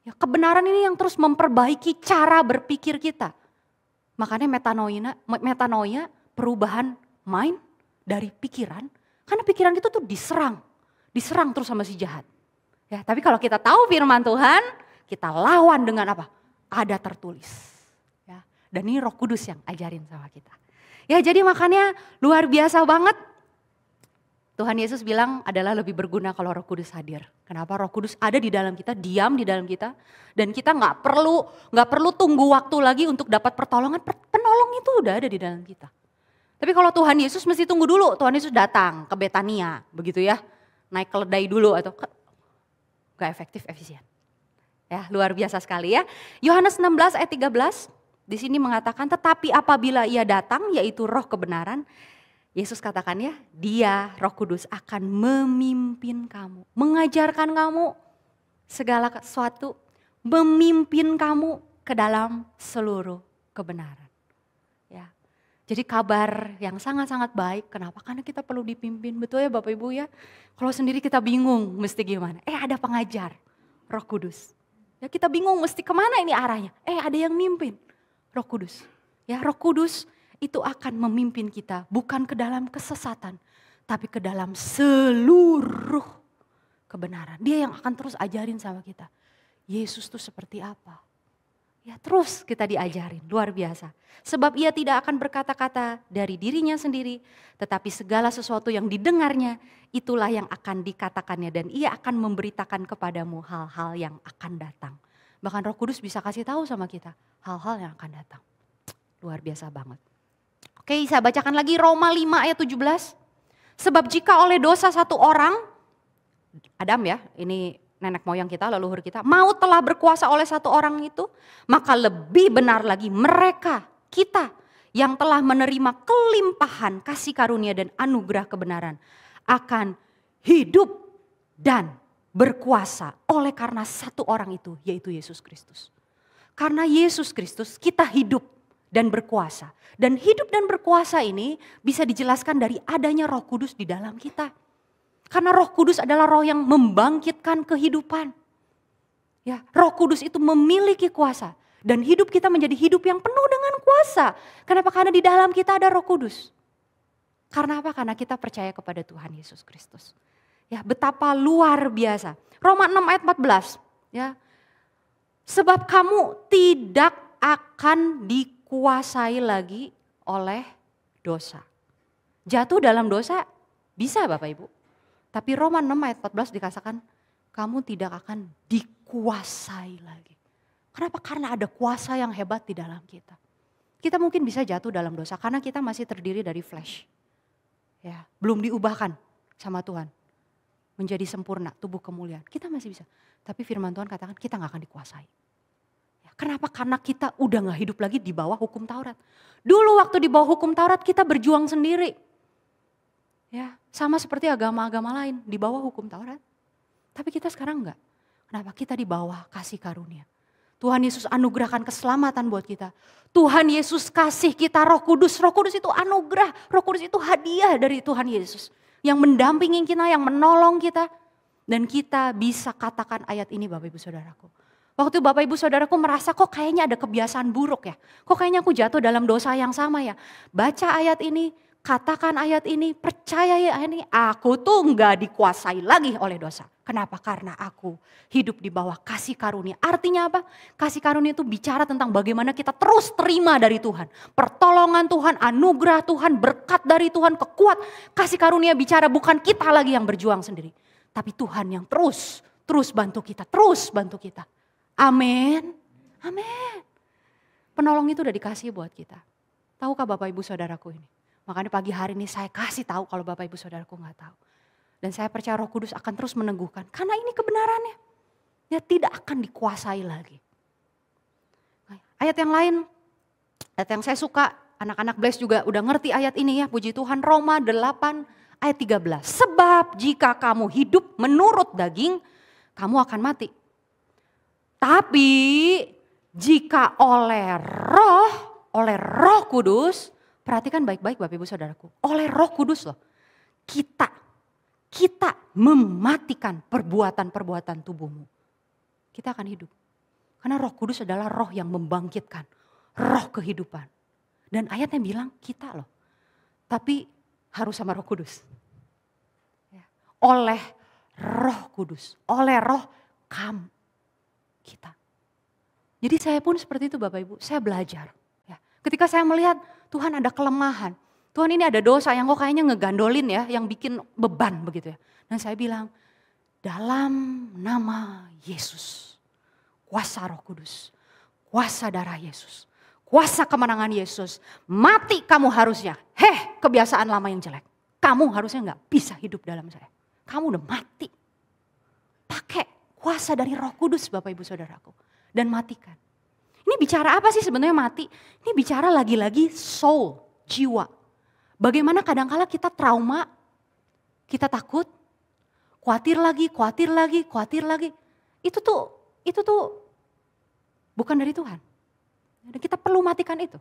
Ya, kebenaran ini yang terus memperbaiki cara berpikir kita. Makanya metanoia perubahan mind dari pikiran. Karena pikiran itu tuh diserang terus sama si jahat. Ya, tapi kalau kita tahu firman Tuhan, kita lawan dengan apa? Ada tertulis. Ya, dan ini Roh Kudus yang ajarin sama kita. Ya, jadi makanya luar biasa banget. Tuhan Yesus bilang adalah lebih berguna kalau Roh Kudus hadir. Kenapa? Roh Kudus ada di dalam kita, diam di dalam kita, dan kita nggak perlu tunggu waktu lagi untuk dapat pertolongan. Penolong itu udah ada di dalam kita. Tapi kalau Tuhan Yesus mesti tunggu dulu, Tuhan Yesus datang ke Betania, begitu ya, naik keledai dulu atau gak efektif, efisien. Ya, luar biasa sekali ya. Yohanes 16 ayat 13, di sini mengatakan tetapi apabila ia datang, yaitu Roh kebenaran, Yesus katakan ya, dia Roh Kudus akan memimpin kamu, mengajarkan kamu segala sesuatu, memimpin kamu ke dalam seluruh kebenaran. Jadi kabar yang sangat-sangat baik, kenapa? Karena kita perlu dipimpin, betul ya Bapak Ibu ya. Kalau sendiri kita bingung mesti gimana, ada pengajar, Roh Kudus. Ya kita bingung mesti kemana ini arahnya, ada yang mimpin, Roh Kudus. Ya Roh Kudus itu akan memimpin kita bukan ke dalam kesesatan, tapi ke dalam seluruh kebenaran. Dia yang akan terus ajarin sama kita, Yesus itu seperti apa. Ya terus kita diajarin, luar biasa. Sebab ia tidak akan berkata-kata dari dirinya sendiri, tetapi segala sesuatu yang didengarnya, itulah yang akan dikatakannya. Dan ia akan memberitakan kepadamu hal-hal yang akan datang. Bahkan Roh Kudus bisa kasih tahu sama kita, hal-hal yang akan datang. Luar biasa banget. Oke, saya bacakan lagi Roma 5 ayat 17. Sebab jika oleh dosa satu orang, Adam ya, ini nenek moyang kita, leluhur kita, maut telah berkuasa oleh satu orang itu, maka lebih benar lagi mereka, kita yang telah menerima kelimpahan kasih karunia dan anugerah kebenaran akan hidup dan berkuasa oleh karena satu orang itu, yaitu Yesus Kristus. Karena Yesus Kristus kita hidup dan berkuasa. Dan hidup dan berkuasa ini bisa dijelaskan dari adanya Roh Kudus di dalam kita. Karena Roh Kudus adalah roh yang membangkitkan kehidupan. Ya, Roh Kudus itu memiliki kuasa. Dan hidup kita menjadi hidup yang penuh dengan kuasa. Kenapa? Karena di dalam kita ada Roh Kudus. Karena apa? Karena kita percaya kepada Tuhan Yesus Kristus. Ya, betapa luar biasa. Roma 6 ayat 14. Ya, sebab kamu tidak akan dikuasai lagi oleh dosa. Jatuh dalam dosa bisa Bapak Ibu. Tapi Roma 6 ayat 14 dikatakan kamu tidak akan dikuasai lagi. Kenapa? Karena ada kuasa yang hebat di dalam kita. Kita mungkin bisa jatuh dalam dosa karena kita masih terdiri dari flesh. Ya, belum diubahkan sama Tuhan. Menjadi sempurna, tubuh kemuliaan. Kita masih bisa. Tapi firman Tuhan katakan kita gak akan dikuasai. Ya, kenapa? Karena kita udah gak hidup lagi di bawah hukum Taurat. Dulu waktu di bawah hukum Taurat kita berjuang sendiri. Ya, sama seperti agama-agama lain di bawah hukum Taurat. Tapi kita sekarang enggak. Kenapa? Kita di bawah kasih karunia. Tuhan Yesus anugerahkan keselamatan buat kita. Tuhan Yesus kasih kita Roh Kudus. Roh Kudus itu anugerah. Roh Kudus itu hadiah dari Tuhan Yesus. Yang mendampingi kita, yang menolong kita. Dan kita bisa katakan ayat ini Bapak Ibu Saudaraku. Waktu Bapak Ibu Saudaraku merasa kok kayaknya ada kebiasaan buruk ya. Kok kayaknya aku jatuh dalam dosa yang sama ya. Baca ayat ini. Katakan ayat ini, percaya ya ini, aku tuh enggak dikuasai lagi oleh dosa. Kenapa? Karena aku hidup di bawah kasih karunia. Artinya apa? Kasih karunia itu bicara tentang bagaimana kita terus terima dari Tuhan. Pertolongan Tuhan, anugerah Tuhan, berkat dari Tuhan, kekuat. Kasih karunia bicara bukan kita lagi yang berjuang sendiri. Tapi Tuhan yang terus bantu kita, terus bantu kita. Amin, amin. Penolong itu udah dikasih buat kita. Tahukah Bapak Ibu Saudaraku ini? Makanya pagi hari ini saya kasih tahu kalau Bapak Ibu Saudaraku nggak tahu. Dan saya percaya Roh Kudus akan terus meneguhkan. Karena ini kebenarannya. Dia tidak akan dikuasai lagi. Ayat yang lain, ayat yang saya suka, anak-anak Bless juga udah ngerti ayat ini ya. Puji Tuhan, Roma 8 ayat 13. Sebab jika kamu hidup menurut daging, kamu akan mati. Tapi jika oleh Roh Kudus, perhatikan baik-baik Bapak Ibu Saudaraku. Oleh Roh Kudus loh. Kita mematikan perbuatan-perbuatan tubuhmu. Kita akan hidup. Karena Roh Kudus adalah roh yang membangkitkan. Roh kehidupan. Dan ayatnya bilang kita loh. Tapi harus sama Roh Kudus. Oleh Roh Kudus. Oleh roh kamu. Kita. Jadi saya pun seperti itu Bapak Ibu. Saya belajar. Ketika saya melihat Tuhan ada kelemahan. Tuhan ini ada dosa yang kok kayaknya ngegandolin ya. Yang bikin beban begitu ya. Dan saya bilang dalam nama Yesus. Kuasa Roh Kudus. Kuasa darah Yesus. Kuasa kemenangan Yesus. Mati kamu harusnya. Kebiasaan lama yang jelek. Kamu harusnya gak bisa hidup dalam saya. Kamu udah mati. Pakai kuasa dari Roh Kudus Bapak Ibu Saudaraku. Dan matikan. Ini bicara apa sih sebenarnya mati? Ini bicara lagi-lagi soul, jiwa. Bagaimana kadang-kala kita trauma, kita takut, khawatir lagi. Itu tuh bukan dari Tuhan. Dan kita perlu matikan itu.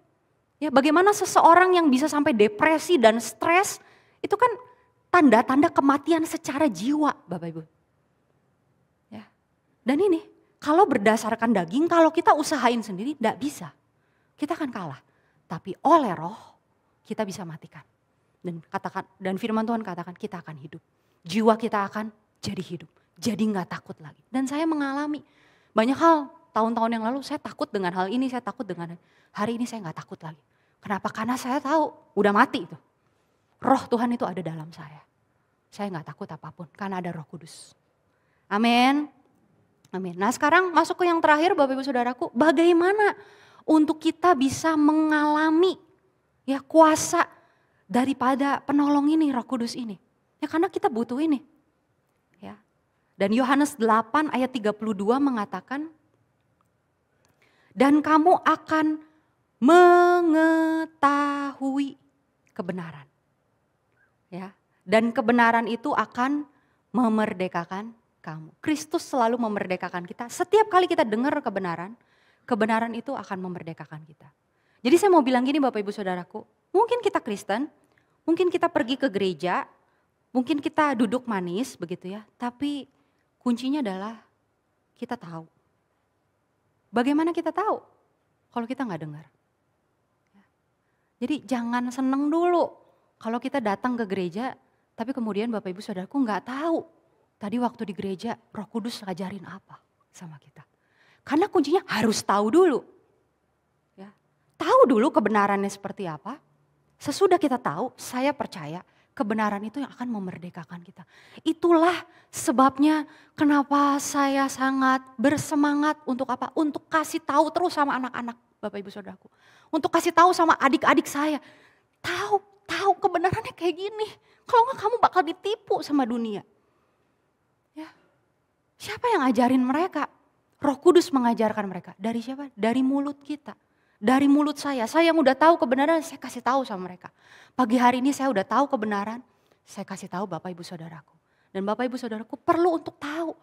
Ya, bagaimana seseorang yang bisa sampai depresi dan stres, itu kan tanda-tanda kematian secara jiwa, Bapak Ibu. Ya. Dan ini kalau berdasarkan daging, kalau kita usahain sendiri tidak bisa. Kita akan kalah. Tapi oleh roh kita bisa matikan. Dan firman Tuhan katakan kita akan hidup. Jiwa kita akan jadi hidup. Jadi gak takut lagi. Dan saya mengalami banyak hal tahun-tahun yang lalu saya takut dengan hal ini, saya takut dengan hari ini saya gak takut lagi. Kenapa? Karena saya tahu udah mati itu. Roh Tuhan itu ada dalam saya. Saya gak takut apapun karena ada Roh Kudus. Amin. Amin. Nah sekarang masuk ke yang terakhir Bapak Ibu Saudaraku. Bagaimana untuk kita bisa mengalami ya kuasa daripada penolong ini, Roh Kudus ini. Ya karena kita butuh ini. Ya. Dan Yohanes 8 ayat 32 mengatakan. Dan kamu akan mengetahui kebenaran. Ya. Dan kebenaran itu akan memerdekakan kamu. Kristus selalu memerdekakan kita. Setiap kali kita dengar kebenaran, kebenaran itu akan memerdekakan kita. Jadi saya mau bilang gini Bapak Ibu Saudaraku, mungkin kita Kristen, mungkin kita pergi ke gereja, mungkin kita duduk manis begitu ya, tapi kuncinya adalah kita tahu. Bagaimana kita tahu kalau kita nggak dengar? Jadi jangan seneng dulu kalau kita datang ke gereja, tapi kemudian Bapak Ibu Saudaraku nggak tahu. Tadi waktu di gereja Roh Kudus ngajarin apa sama kita. Karena kuncinya harus tahu dulu. Ya. Tahu dulu kebenarannya seperti apa. Sesudah kita tahu, saya percaya kebenaran itu yang akan memerdekakan kita. Itulah sebabnya kenapa saya sangat bersemangat untuk apa? Untuk kasih tahu terus sama anak-anak, Bapak Ibu Saudaraku. Untuk kasih tahu sama adik-adik saya. Tahu kebenarannya kayak gini. Kalau enggak kamu bakal ditipu sama dunia. Ya. Siapa yang ngajarin mereka? Roh Kudus mengajarkan mereka. Dari siapa? Dari mulut kita. Dari mulut saya yang udah tahu kebenaran, saya kasih tahu sama mereka. Pagi hari ini saya udah tahu kebenaran, saya kasih tahu Bapak Ibu Saudaraku. Dan Bapak Ibu Saudaraku perlu untuk tahu,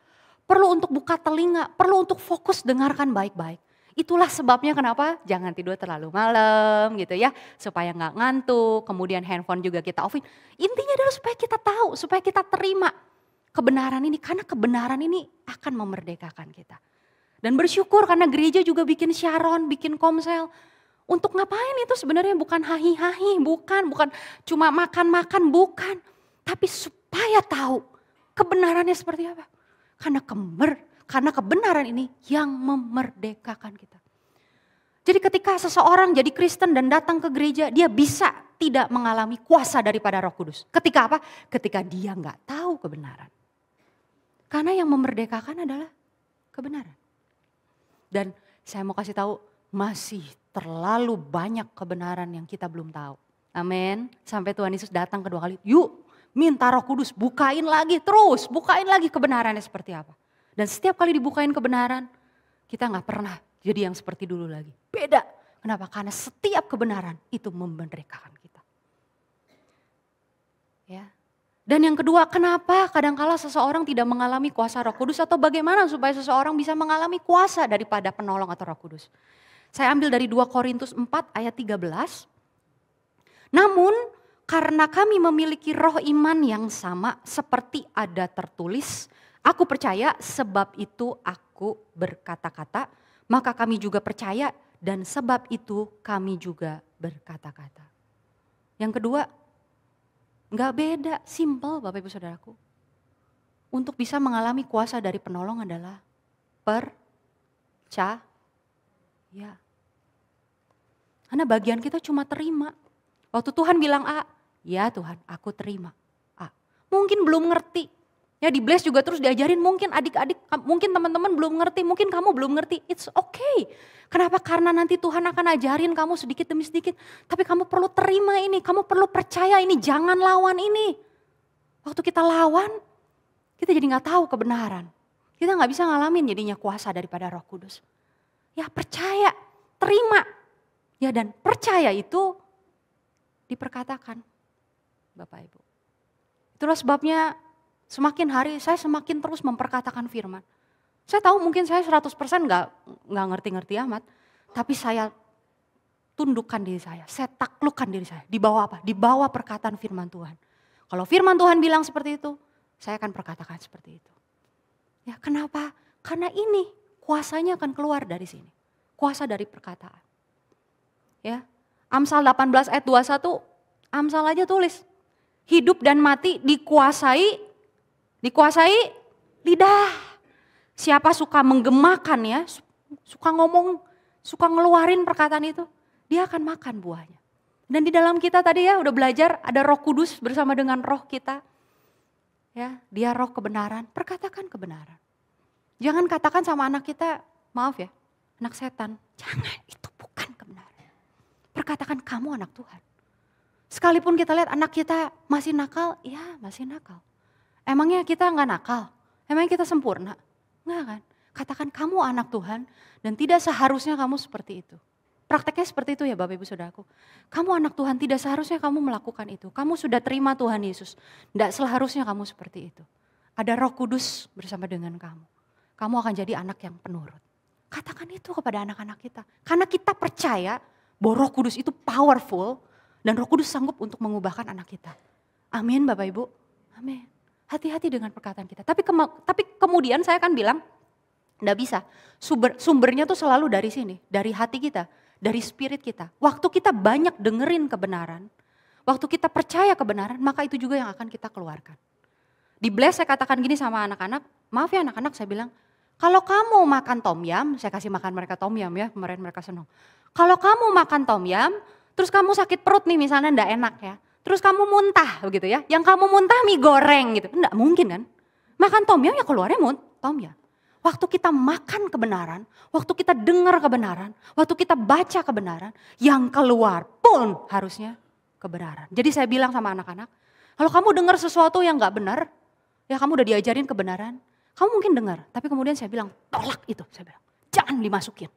perlu untuk buka telinga, perlu untuk fokus dengarkan baik-baik. Itulah sebabnya kenapa jangan tidur terlalu malam gitu ya, supaya nggak ngantuk, kemudian handphone juga kita offin. Intinya adalah supaya kita tahu, supaya kita terima kebenaran ini, karena kebenaran ini akan memerdekakan kita. Dan bersyukur karena gereja juga bikin Sharon, bikin Komsel. Untuk ngapain itu sebenarnya bukan hahi-hahi, bukan cuma makan-makan, bukan. Tapi supaya tahu kebenarannya seperti apa. Karena kebenaran ini yang memerdekakan kita. Jadi ketika seseorang jadi Kristen dan datang ke gereja, dia bisa tidak mengalami kuasa daripada Roh Kudus. Ketika apa? Ketika dia nggak tahu kebenaran. Karena yang memerdekakan adalah kebenaran. Dan saya mau kasih tahu masih terlalu banyak kebenaran yang kita belum tahu. Amin. Sampai Tuhan Yesus datang kedua kali. Yuk minta Roh Kudus bukain lagi terus. Bukain lagi kebenarannya seperti apa. Dan setiap kali dibukain kebenaran kita gak pernah jadi yang seperti dulu lagi. Beda. Kenapa? Karena setiap kebenaran itu memerdekakan kita. Ya. Dan yang kedua, kenapa kadangkala seseorang tidak mengalami kuasa Roh Kudus atau bagaimana supaya seseorang bisa mengalami kuasa daripada penolong atau Roh Kudus. Saya ambil dari 2 Korintus 4 ayat 13. Namun karena kami memiliki roh iman yang sama seperti ada tertulis, aku percaya sebab itu aku berkata-kata, maka kami juga percaya dan sebab itu kami juga berkata-kata. Yang kedua, nggak beda, simple Bapak Ibu Saudaraku. Untuk bisa mengalami kuasa dari penolong adalah percaya. Karena bagian kita cuma terima. Waktu Tuhan bilang A, ya Tuhan aku terima A. Mungkin belum ngerti. Ya di Bless juga terus diajarin, mungkin adik-adik, mungkin teman-teman belum ngerti, mungkin kamu belum ngerti. It's okay. Kenapa? Karena nanti Tuhan akan ajarin kamu sedikit demi sedikit. Tapi kamu perlu terima ini, kamu perlu percaya ini, jangan lawan ini. Waktu kita lawan, kita jadi gak tahu kebenaran. Kita gak bisa ngalamin jadinya kuasa daripada Roh Kudus. Ya percaya, terima. Ya dan percaya itu diperkatakan Bapak Ibu. Itulah sebabnya semakin hari saya semakin terus memperkatakan firman. Saya tahu mungkin saya 100% nggak ngerti-ngerti amat. Tapi saya tundukkan diri saya taklukkan diri saya. Di bawah apa? Di bawah perkataan firman Tuhan. Kalau firman Tuhan bilang seperti itu, saya akan perkatakan seperti itu. Ya kenapa? Karena ini kuasanya akan keluar dari sini. Kuasa dari perkataan. Ya, Amsal 18 ayat 21, Amsal aja tulis. Hidup dan mati dikuasai lidah. Siapa suka menggemakan ya, suka ngomong, suka ngeluarin perkataan itu, dia akan makan buahnya. Dan di dalam kita tadi ya udah belajar ada Roh Kudus bersama dengan roh kita. Ya, dia roh kebenaran, perkatakan kebenaran. Jangan katakan sama anak kita, maaf ya, anak setan. Jangan, itu bukan kebenaran. Perkatakan kamu anak Tuhan. Sekalipun kita lihat anak kita masih nakal, ya masih nakal. Emangnya kita nggak nakal? Emangnya kita sempurna? Enggak kan? Katakan kamu anak Tuhan dan tidak seharusnya kamu seperti itu. Prakteknya seperti itu ya Bapak Ibu Saudaraku. Kamu anak Tuhan, tidak seharusnya kamu melakukan itu. Kamu sudah terima Tuhan Yesus. Tidak seharusnya kamu seperti itu. Ada Roh Kudus bersama dengan kamu. Kamu akan jadi anak yang penurut. Katakan itu kepada anak-anak kita. Karena kita percaya bahwa Roh Kudus itu powerful dan Roh Kudus sanggup untuk mengubahkan anak kita. Amin Bapak Ibu. Amin. Hati-hati dengan perkataan kita. Tapi kemudian saya akan bilang, enggak bisa. Sumbernya tuh selalu dari sini, dari hati kita, dari spirit kita. Waktu kita banyak dengerin kebenaran, waktu kita percaya kebenaran, maka itu juga yang akan kita keluarkan. Di Bless saya katakan gini sama anak-anak, maaf ya anak-anak saya bilang, kalau kamu makan tom yum, saya kasih makan mereka tom yum ya, kemarin mereka senang. Kalau kamu makan tom yum, Terus kamu sakit perut nih misalnya enggak enak ya. Terus kamu muntah begitu ya. Yang kamu muntah mie goreng gitu. Enggak mungkin kan. Makan tom yum ya keluarnya tom yum. Waktu kita makan kebenaran, waktu kita dengar kebenaran, waktu kita baca kebenaran, yang keluar pun harusnya kebenaran. Jadi saya bilang sama anak-anak, kalau kamu dengar sesuatu yang gak benar, ya kamu udah diajarin kebenaran, kamu mungkin dengar. Tapi kemudian saya bilang, tolak itu. Saya bilang, jangan dimasukin.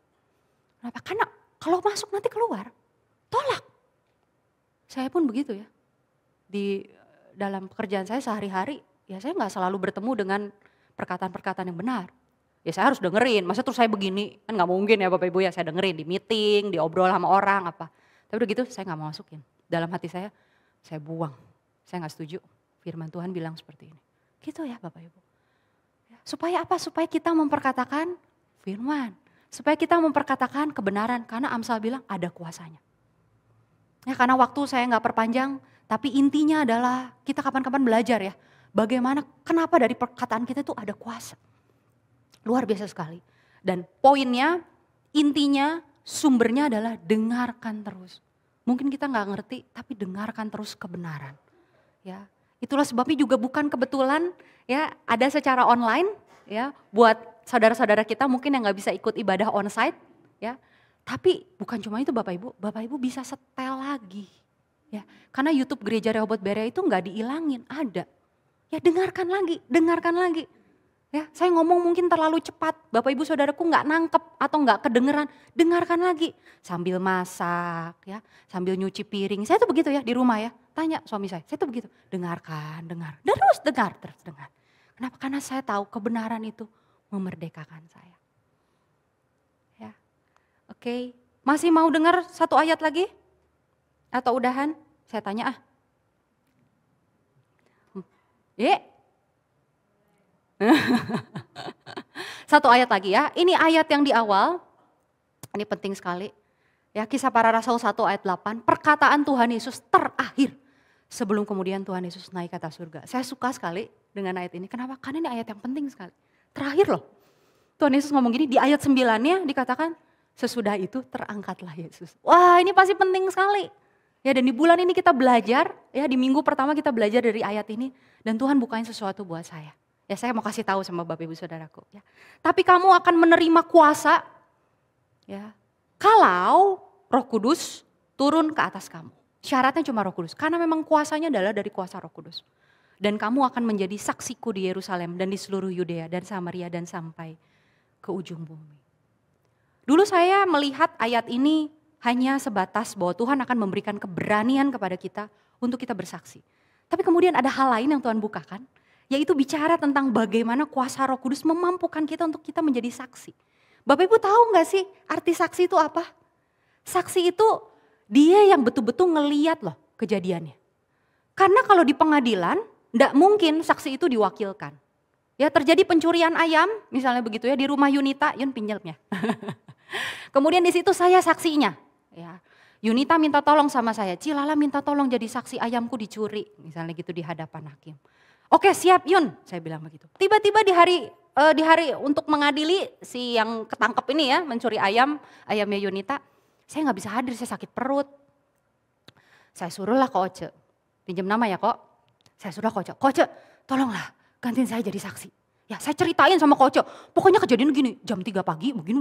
Kenapa? Karena kalau masuk nanti keluar, tolak. Saya pun begitu ya. Di dalam pekerjaan saya sehari-hari, ya saya gak selalu bertemu dengan perkataan-perkataan yang benar. Ya saya harus dengerin, masa terus saya begini, kan gak mungkin ya Bapak Ibu ya, saya dengerin di meeting, diobrol sama orang apa. Tapi udah gitu saya gak mau masukin. Dalam hati saya buang, saya gak setuju firman Tuhan bilang seperti ini. Gitu ya Bapak Ibu. Supaya apa? Supaya kita memperkatakan firman. Supaya kita memperkatakan kebenaran, karena Amsal bilang ada kuasanya. Ya karena waktu saya gak perpanjang, tapi intinya adalah kita kapan-kapan belajar ya. Bagaimana, kenapa dari perkataan kita itu ada kuasa. Luar biasa sekali. Dan poinnya, intinya, sumbernya adalah dengarkan terus. Mungkin kita gak ngerti, tapi dengarkan terus kebenaran. Ya, itulah sebabnya juga bukan kebetulan ya ada secara online ya buat saudara-saudara kita mungkin yang gak bisa ikut ibadah onsite ya. Tapi bukan cuma itu Bapak Ibu bisa setel lagi. Ya, karena YouTube Gereja Rehoboth Berea itu gak diilangin, ada. Ya dengarkan lagi. Ya, saya ngomong mungkin terlalu cepat, Bapak Ibu Saudaraku nggak nangkep atau nggak kedengeran, dengarkan lagi. Sambil masak, ya, sambil nyuci piring, saya tuh begitu ya di rumah ya, tanya suami saya tuh begitu, dengar. Terus dengar. Kenapa? Karena saya tahu kebenaran itu memerdekakan saya. Ya, oke. Masih mau dengar satu ayat lagi? Atau udahan? Saya tanya Satu ayat lagi ya, ini ayat yang di awal, ini penting sekali. Ya, Kisah Para Rasul 1 ayat 8, perkataan Tuhan Yesus terakhir sebelum kemudian Tuhan Yesus naik ke atas surga. Saya suka sekali dengan ayat ini, kenapa? Karena ini ayat yang penting sekali. Terakhir loh, Tuhan Yesus ngomong gini, di ayat 9-nya dikatakan, sesudah itu terangkatlah Yesus. Wah ini pasti penting sekali. Ya dan di bulan ini kita belajar, ya di minggu pertama kita belajar dari ayat ini, dan Tuhan bukain sesuatu buat saya. Ya saya mau kasih tahu sama Bapak Ibu Saudaraku. Ya. Tapi kamu akan menerima kuasa ya, kalau Roh Kudus turun ke atas kamu. Syaratnya cuma Roh Kudus. Karena memang kuasanya adalah dari kuasa Roh Kudus. Dan kamu akan menjadi saksiku di Yerusalem dan di seluruh Yudea dan Samaria dan sampai ke ujung bumi. Dulu saya melihat ayat ini hanya sebatas bahwa Tuhan akan memberikan keberanian kepada kita untuk kita bersaksi. Tapi kemudian ada hal lain yang Tuhan bukakan. Yaitu bicara tentang bagaimana kuasa Roh Kudus memampukan kita untuk kita menjadi saksi. Bapak Ibu tahu gak sih arti saksi itu apa? Saksi itu dia yang betul-betul ngeliat loh kejadiannya. Karena kalau di pengadilan gak mungkin saksi itu diwakilkan. Ya terjadi pencurian ayam misalnya begitu ya di rumah Yunita, Yun pinjelnya. Kemudian di situ saya saksinya. Ya, Yunita minta tolong sama saya, Cilala minta tolong jadi saksi ayamku dicuri. Misalnya gitu di hadapan hakim. Oke siap Yun, saya bilang begitu. Tiba-tiba di hari untuk mengadili si yang ketangkep ini ya, mencuri ayamnya Yunita. Saya gak bisa hadir, saya sakit perut. Saya suruhlah ke Oce, pinjam nama ya kok. Saya suruh ke Oce, Oce tolonglah gantiin saya jadi saksi. Ya saya ceritain sama Oce, pokoknya kejadian gini, jam 3 pagi begini.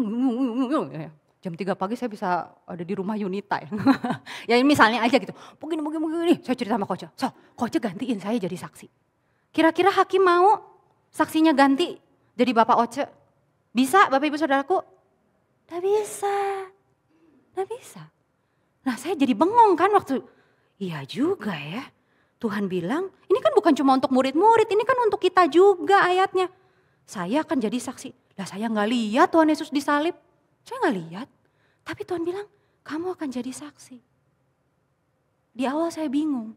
Jam 3 pagi saya bisa ada di rumah Yunita ya. Ya misalnya aja gitu, begini, saya cerita sama Oce. So, Oce gantiin saya jadi saksi. Kira-kira hakim mau saksinya ganti jadi Bapak Oce? Bisa Bapak Ibu Saudaraku? Gak bisa. Nah saya jadi bengong kan waktu, iya juga ya. Tuhan bilang ini kan bukan cuma untuk murid-murid, ini kan untuk kita juga ayatnya. Saya akan jadi saksi. Lah saya gak lihat Tuhan Yesus disalib, saya gak lihat. Tapi Tuhan bilang kamu akan jadi saksi. Di awal saya bingung,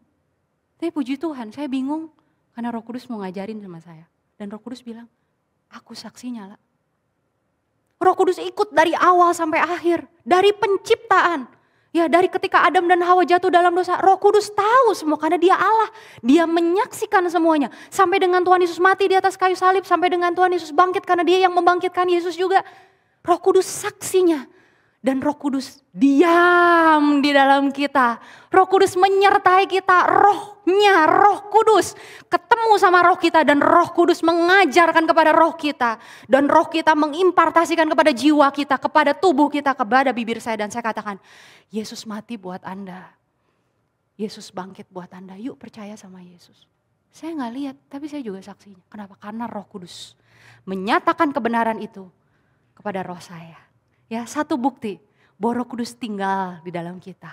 tapi puji Tuhan saya bingung. Karena Roh Kudus mau ngajarin sama saya. Dan Roh Kudus bilang, aku saksinya lah. Roh Kudus ikut dari awal sampai akhir. Dari penciptaan. Ya dari ketika Adam dan Hawa jatuh dalam dosa. Roh Kudus tahu semua karena dia Allah. Dia menyaksikan semuanya. Sampai dengan Tuhan Yesus mati di atas kayu salib. Sampai dengan Tuhan Yesus bangkit karena dia yang membangkitkan Yesus juga. Roh Kudus saksinya. Dan Roh Kudus diam di dalam kita. Roh Kudus menyertai kita, rohnya Roh Kudus ketemu sama roh kita dan Roh Kudus mengajarkan kepada roh kita. Dan roh kita mengimpartasikan kepada jiwa kita, kepada tubuh kita, kepada bibir saya. Dan saya katakan, Yesus mati buat Anda. Yesus bangkit buat Anda, yuk percaya sama Yesus. Saya gak lihat, tapi saya juga saksinya. Kenapa? Karena Roh Kudus menyatakan kebenaran itu kepada roh saya. Ya, satu bukti bahwa Roh Kudus tinggal di dalam kita.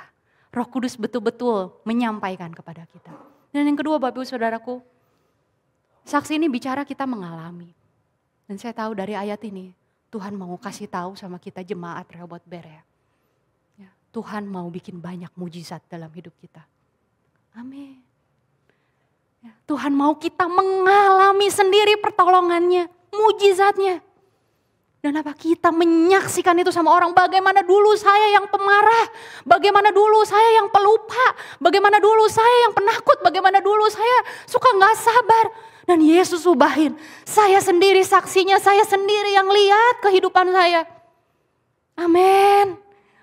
Roh Kudus betul-betul menyampaikan kepada kita. Dan yang kedua Bapak Ibu Saudaraku, saksi ini bicara kita mengalami. Dan saya tahu dari ayat ini, Tuhan mau kasih tahu sama kita jemaat Rehoboth Berea. Ya, Tuhan mau bikin banyak mujizat dalam hidup kita. Amin. Ya, Tuhan mau kita mengalami sendiri pertolongannya, mujizatnya. Dan apa kita menyaksikan itu sama orang, bagaimana dulu saya yang pemarah, bagaimana dulu saya yang pelupa, bagaimana dulu saya yang penakut, bagaimana dulu saya suka gak sabar. Dan Yesus ubahin, saya sendiri saksinya, saya sendiri yang lihat kehidupan saya. Amin.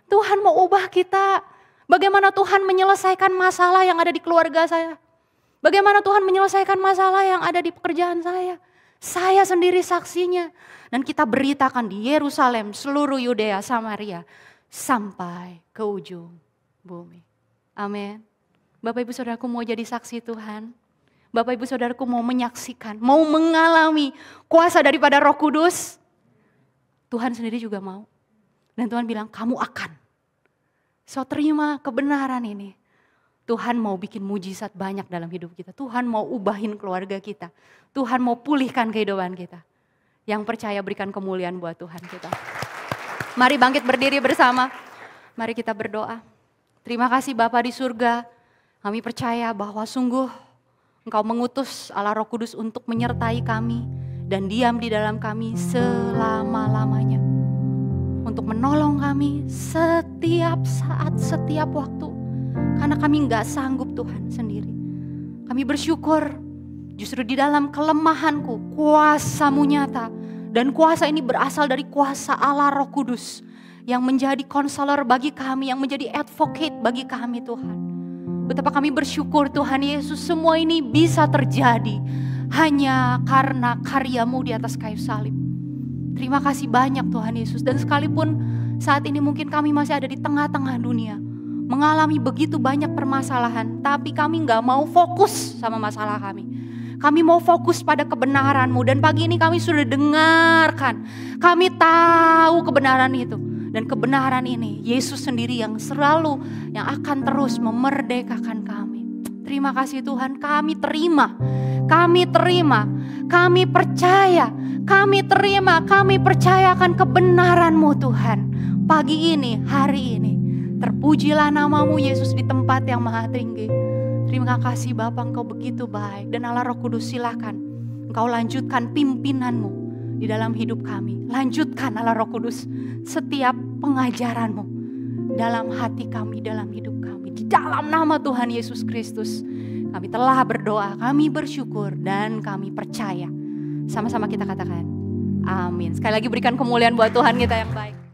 Tuhan mau ubah kita. Bagaimana Tuhan menyelesaikan masalah yang ada di keluarga saya. Bagaimana Tuhan menyelesaikan masalah yang ada di pekerjaan saya. Saya sendiri saksinya. Dan kita beritakan di Yerusalem, seluruh Yudea, Samaria, sampai ke ujung bumi. Amin. Bapak Ibu Saudaraku mau jadi saksi Tuhan. Bapak Ibu Saudaraku mau menyaksikan, mau mengalami kuasa daripada Roh Kudus. Tuhan sendiri juga mau. Dan Tuhan bilang, kamu akan. So terima kebenaran ini. Tuhan mau bikin mujizat banyak dalam hidup kita. Tuhan mau ubahin keluarga kita. Tuhan mau pulihkan kehidupan kita. Yang percaya berikan kemuliaan buat Tuhan kita. Mari bangkit berdiri bersama. Mari kita berdoa. Terima kasih Bapa di surga. Kami percaya bahwa sungguh Engkau mengutus Allah Roh Kudus untuk menyertai kami. Dan diam di dalam kami selama-lamanya. Untuk menolong kami setiap saat, setiap waktu. Karena kami gak sanggup Tuhan sendiri. Kami bersyukur justru di dalam kelemahanku kuasa-Mu nyata. Dan kuasa ini berasal dari kuasa Allah Roh Kudus. Yang menjadi konselor bagi kami, yang menjadi advocate bagi kami Tuhan. Betapa kami bersyukur Tuhan Yesus, semua ini bisa terjadi hanya karena karya-Mu di atas kayu salib. Terima kasih banyak Tuhan Yesus. Dan sekalipun saat ini mungkin kami masih ada di tengah-tengah dunia. Mengalami begitu banyak permasalahan. Tapi kami gak mau fokus sama masalah kami. Kami mau fokus pada kebenaran-Mu. Dan pagi ini kami sudah dengarkan. Kami tahu kebenaran itu. Dan kebenaran ini Yesus sendiri yang selalu yang akan terus memerdekakan kami. Terima kasih Tuhan, kami terima. Kami terima, kami percaya, kami terima, kami percayakan kebenaran-Mu Tuhan. Pagi ini, hari ini, terpujilah nama-Mu Yesus di tempat yang maha tinggi. Terima kasih Bapa, Engkau begitu baik. Dan Allah Roh Kudus silakan Engkau lanjutkan pimpinan-Mu di dalam hidup kami. Lanjutkan Allah Roh Kudus setiap pengajaran-Mu dalam hati kami, dalam hidup kami. Di dalam nama Tuhan Yesus Kristus kami telah berdoa, kami bersyukur dan kami percaya. Sama-sama kita katakan amin. Sekali lagi berikan kemuliaan buat Tuhan kita yang baik.